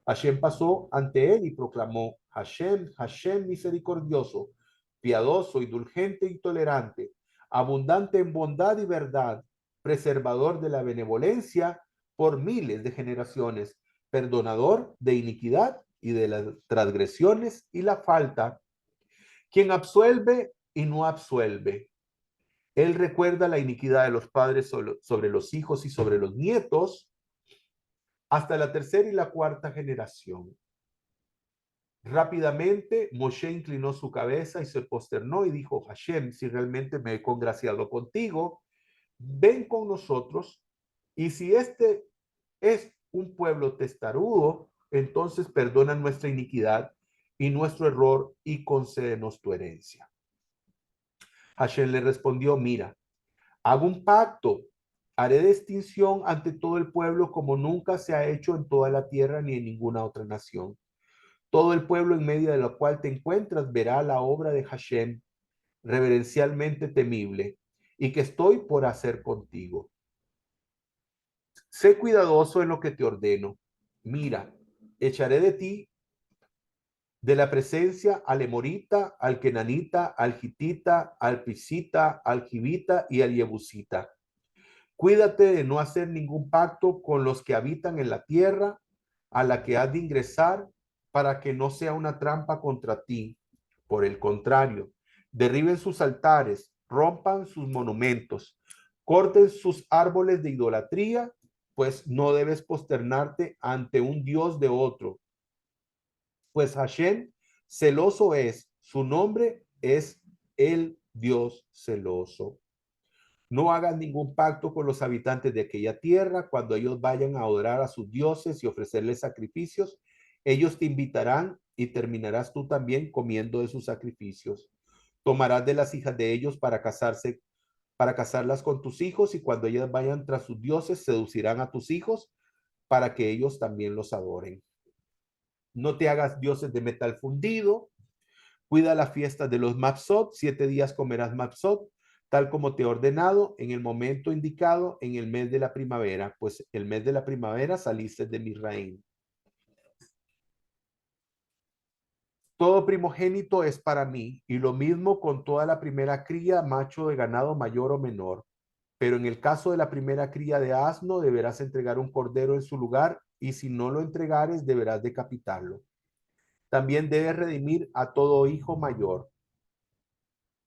Hashem pasó ante él y proclamó, Hashem, Hashem misericordioso, piadoso, indulgente y tolerante, abundante en bondad y verdad, preservador de la benevolencia por miles de generaciones, perdonador de iniquidad y de las transgresiones y la falta, quien absuelve y no absuelve. Él recuerda la iniquidad de los padres sobre los hijos y sobre los nietos hasta la tercera y la cuarta generación. Rápidamente Moshe inclinó su cabeza y se posternó y dijo, Hashem, si realmente me he congraciado contigo, ven con nosotros, y si este es un pueblo testarudo, entonces perdona nuestra iniquidad y nuestro error y concédenos tu herencia. Hashem le respondió, mira, hago un pacto, haré distinción ante todo el pueblo como nunca se ha hecho en toda la tierra ni en ninguna otra nación. Todo el pueblo en medio de lo cual te encuentras verá la obra de Hashem, reverencialmente temible, y que estoy por hacer contigo. Sé cuidadoso en lo que te ordeno. Mira, echaré de ti de la presencia al emorita, al kenanita, al hitita, al pisita, al jivita y al jebusita. Cuídate de no hacer ningún pacto con los que habitan en la tierra a la que has de ingresar para que no sea una trampa contra ti. Por el contrario, derriben sus altares, rompan sus monumentos, corten sus árboles de idolatría, pues no debes posternarte ante un Dios de otro. Pues Hashem celoso es, su nombre es el Dios celoso. No hagas ningún pacto con los habitantes de aquella tierra cuando ellos vayan a adorar a sus dioses y ofrecerles sacrificios. Ellos te invitarán y terminarás tú también comiendo de sus sacrificios. Tomarás de las hijas de ellos para casarlas con tus hijos, y cuando ellas vayan tras sus dioses, seducirán a tus hijos para que ellos también los adoren. No te hagas dioses de metal fundido. Cuida la fiesta de los Matzot, 7 días comerás Matzot, tal como te he ordenado, en el momento indicado, en el mes de la primavera, pues el mes de la primavera saliste de Misraim. Todo primogénito es para mí, y lo mismo con toda la primera cría, macho de ganado mayor o menor. Pero en el caso de la primera cría de asno, deberás entregar un cordero en su lugar, y si no lo entregares, deberás decapitarlo. También debes redimir a todo hijo mayor.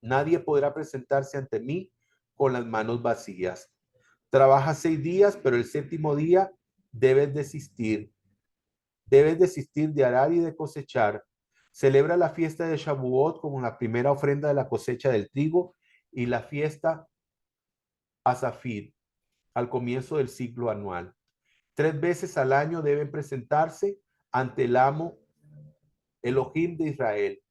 Nadie podrá presentarse ante mí con las manos vacías. Trabaja 6 días, pero el séptimo día debes desistir. Debes desistir de arar y de cosechar. Celebra la fiesta de Shavuot como la primera ofrenda de la cosecha del trigo y la fiesta Asafir al comienzo del ciclo anual. 3 veces al año deben presentarse ante el amo Elohim de Israel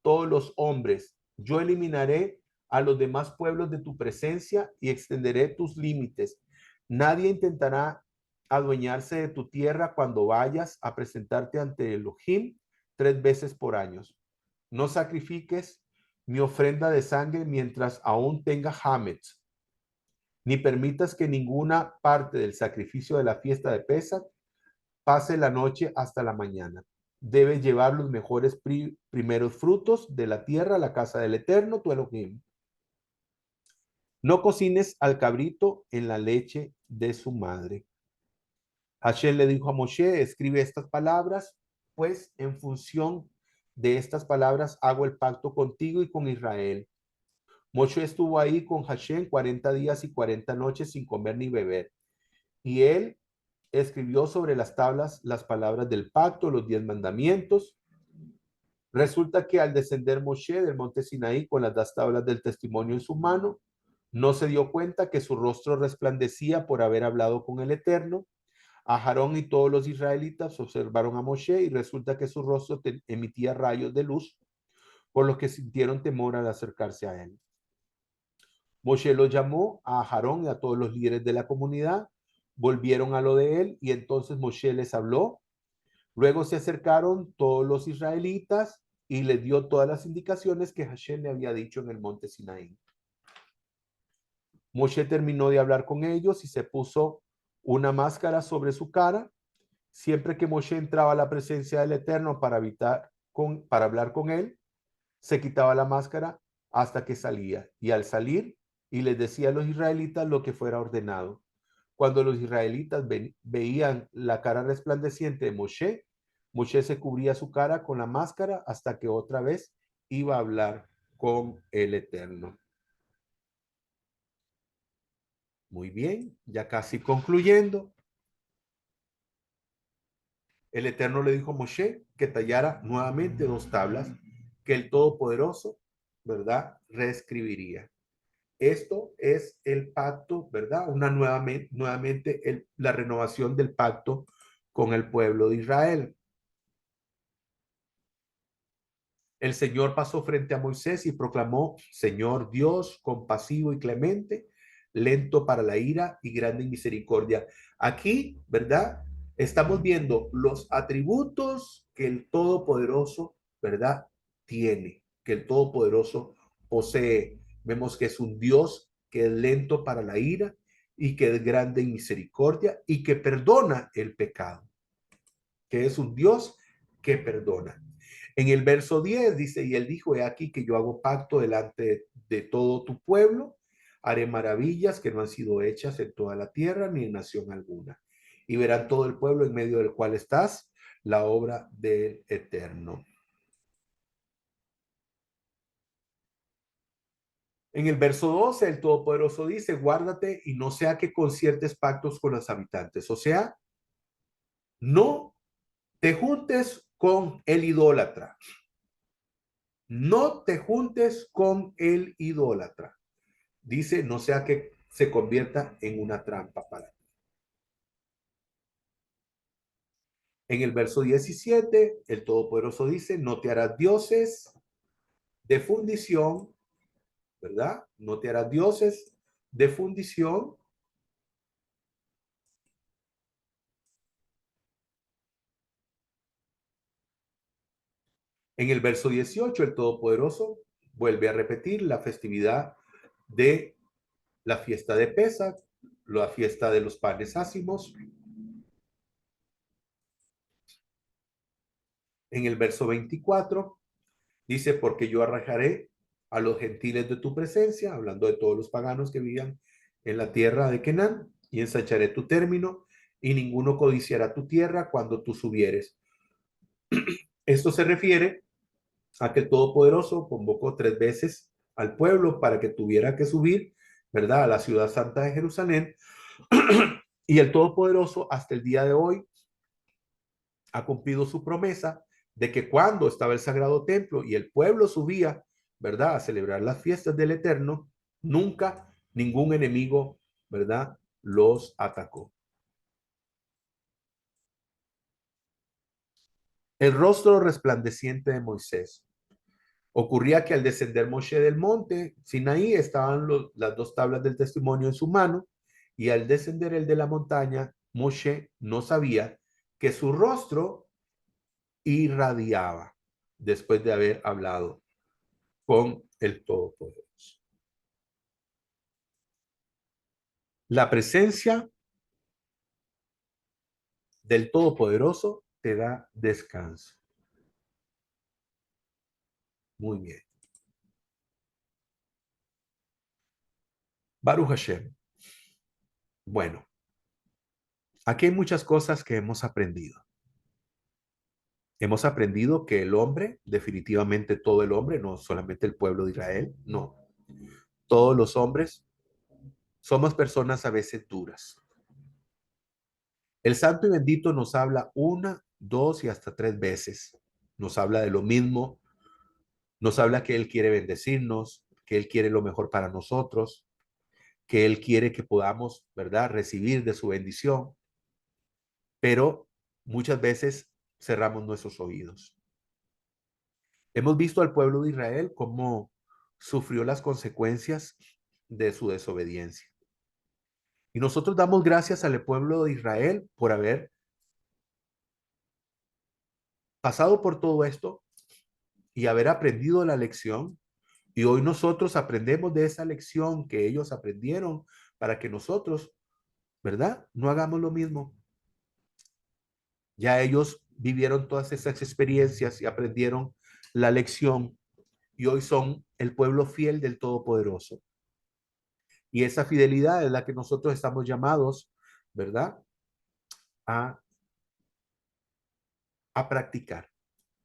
todos los hombres. Yo eliminaré a los demás pueblos de tu presencia y extenderé tus límites. Nadie intentará adueñarse de tu tierra cuando vayas a presentarte ante Elohim 3 veces por año. No sacrifiques mi ofrenda de sangre mientras aún tenga hametz, ni permitas que ninguna parte del sacrificio de la fiesta de Pesach pase la noche hasta la mañana. Debes llevar los mejores primeros frutos de la tierra a la casa del Eterno, tu Elohim. No cocines al cabrito en la leche de su madre. Hashem le dijo a Moshe, escribe estas palabras, pues en función de estas palabras hago el pacto contigo y con Israel. Moshe estuvo ahí con Hashem 40 días y 40 noches sin comer ni beber. Y él escribió sobre las tablas las palabras del pacto, los 10 mandamientos. Resulta que al descender Moshe del monte Sinaí con las 2 tablas del testimonio en su mano, no se dio cuenta que su rostro resplandecía por haber hablado con el Eterno. A Aarón y todos los israelitas observaron a Moshe y resulta que su rostro emitía rayos de luz, por lo que sintieron temor al acercarse a él. Moshe lo llamó a Aarón y a todos los líderes de la comunidad, volvieron a lo de él y entonces Moshe les habló. Luego se acercaron todos los israelitas y les dio todas las indicaciones que Hashem le había dicho en el monte Sinaí. Moshe terminó de hablar con ellos y se puso una máscara sobre su cara. Siempre que Moshe entraba a la presencia del Eterno para hablar con él, se quitaba la máscara hasta que salía. Y al salir, y les decía a los israelitas lo que fuera ordenado. Cuando los israelitas veían la cara resplandeciente de Moshe, Moshe se cubría su cara con la máscara hasta que otra vez iba a hablar con el Eterno. Muy bien, ya casi concluyendo. El Eterno le dijo a Moshe que tallara nuevamente 2 tablas que el Todopoderoso, ¿verdad?, reescribiría. Esto es el pacto, ¿verdad? Nuevamente la renovación del pacto con el pueblo de Israel. El Señor pasó frente a Moisés y proclamó: Señor Dios, compasivo y clemente, lento para la ira y grande en misericordia. Aquí, ¿verdad? Estamos viendo los atributos que el Todopoderoso, ¿verdad?, tiene, que el Todopoderoso posee. Vemos que es un Dios que es lento para la ira y que es grande en misericordia y que perdona el pecado, que es un Dios que perdona. En el verso 10 dice, y él dijo, he aquí que yo hago pacto delante de todo tu pueblo, haré maravillas que no han sido hechas en toda la tierra ni en nación alguna. Y verán todo el pueblo en medio del cual estás, la obra del Eterno. En el verso 12, el Todopoderoso dice, guárdate y no sea que conciertes pactos con los habitantes. O sea, no te juntes con el idólatra. No te juntes con el idólatra. Dice, no sea que se convierta en una trampa para ti. En el verso 17, el Todopoderoso dice, no te harás dioses de fundición, ¿verdad? No te harás dioses de fundición. En el verso 18, el Todopoderoso vuelve a repetir la festividad de la fiesta de Pesach, la fiesta de los panes ácimos. En el verso 24, dice, porque yo arrojaré a los gentiles de tu presencia, hablando de todos los paganos que vivían en la tierra de Canaán, y ensancharé tu término, y ninguno codiciará tu tierra cuando tú subieres. Esto se refiere a que el Todopoderoso convocó 3 veces al pueblo para que tuviera que subir, ¿verdad?, a la ciudad santa de Jerusalén. Y el Todopoderoso hasta el día de hoy ha cumplido su promesa de que cuando estaba el sagrado templo y el pueblo subía, ¿verdad?, a celebrar las fiestas del Eterno, nunca ningún enemigo, ¿verdad?, los atacó. El rostro resplandeciente de Moisés. Ocurría que al descender Moshe del monte Sinaí estaban las 2 tablas del testimonio en su mano, y al descender el de la montaña, Moshe no sabía que su rostro irradiaba después de haber hablado con el Todopoderoso. La presencia del Todopoderoso te da descanso. Muy bien. Baruch Hashem. Bueno, aquí hay muchas cosas que hemos aprendido. Hemos aprendido que el hombre, definitivamente todo el hombre, no solamente el pueblo de Israel, no. Todos los hombres somos personas a veces duras. El Santo y Bendito nos habla 1, 2 y hasta 3 veces. Nos habla de lo mismo. Nos habla que Él quiere bendecirnos, que Él quiere lo mejor para nosotros, que Él quiere que podamos, ¿verdad?, recibir de su bendición. Pero muchas veces cerramos nuestros oídos. Hemos visto al pueblo de Israel cómo sufrió las consecuencias de su desobediencia. Y nosotros damos gracias al pueblo de Israel por haber pasado por todo esto y haber aprendido la lección. Y hoy nosotros aprendemos de esa lección que ellos aprendieron para que nosotros, ¿verdad?, no hagamos lo mismo. Ya ellos vivieron todas esas experiencias y aprendieron la lección y hoy son el pueblo fiel del Todopoderoso. Y esa fidelidad es la que nosotros estamos llamados, ¿verdad?, a, a practicar,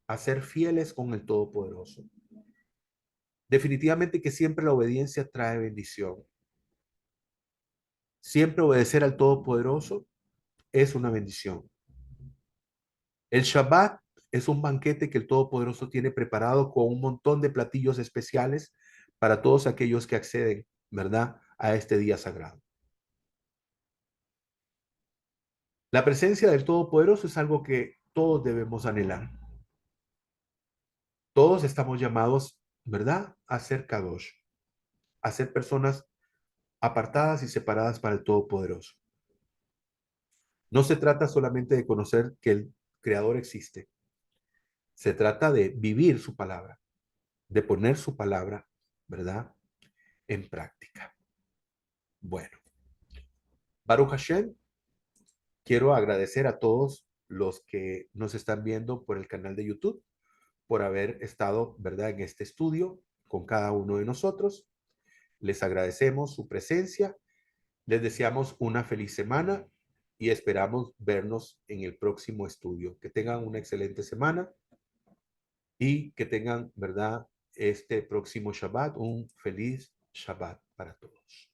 a ser fieles con el Todopoderoso. Definitivamente que siempre la obediencia trae bendición. Siempre obedecer al Todopoderoso es una bendición. El Shabbat es un banquete que el Todopoderoso tiene preparado con un montón de platillos especiales para todos aquellos que acceden, ¿verdad?, a este día sagrado. La presencia del Todopoderoso es algo que todos debemos anhelar. Todos estamos llamados, ¿verdad?, a ser Kadosh, a ser personas apartadas y separadas para el Todopoderoso. No se trata solamente de conocer que el Creador existe. Se trata de vivir su palabra, de poner su palabra, ¿verdad?, en práctica. Bueno, Baruch Hashem, quiero agradecer a todos los que nos están viendo por el canal de YouTube, por haber estado, ¿verdad?, en este estudio con cada uno de nosotros. Les agradecemos su presencia, les deseamos una feliz semana y esperamos vernos en el próximo estudio. Que tengan una excelente semana y que tengan, ¿verdad?, este próximo Shabbat, un feliz Shabbat para todos.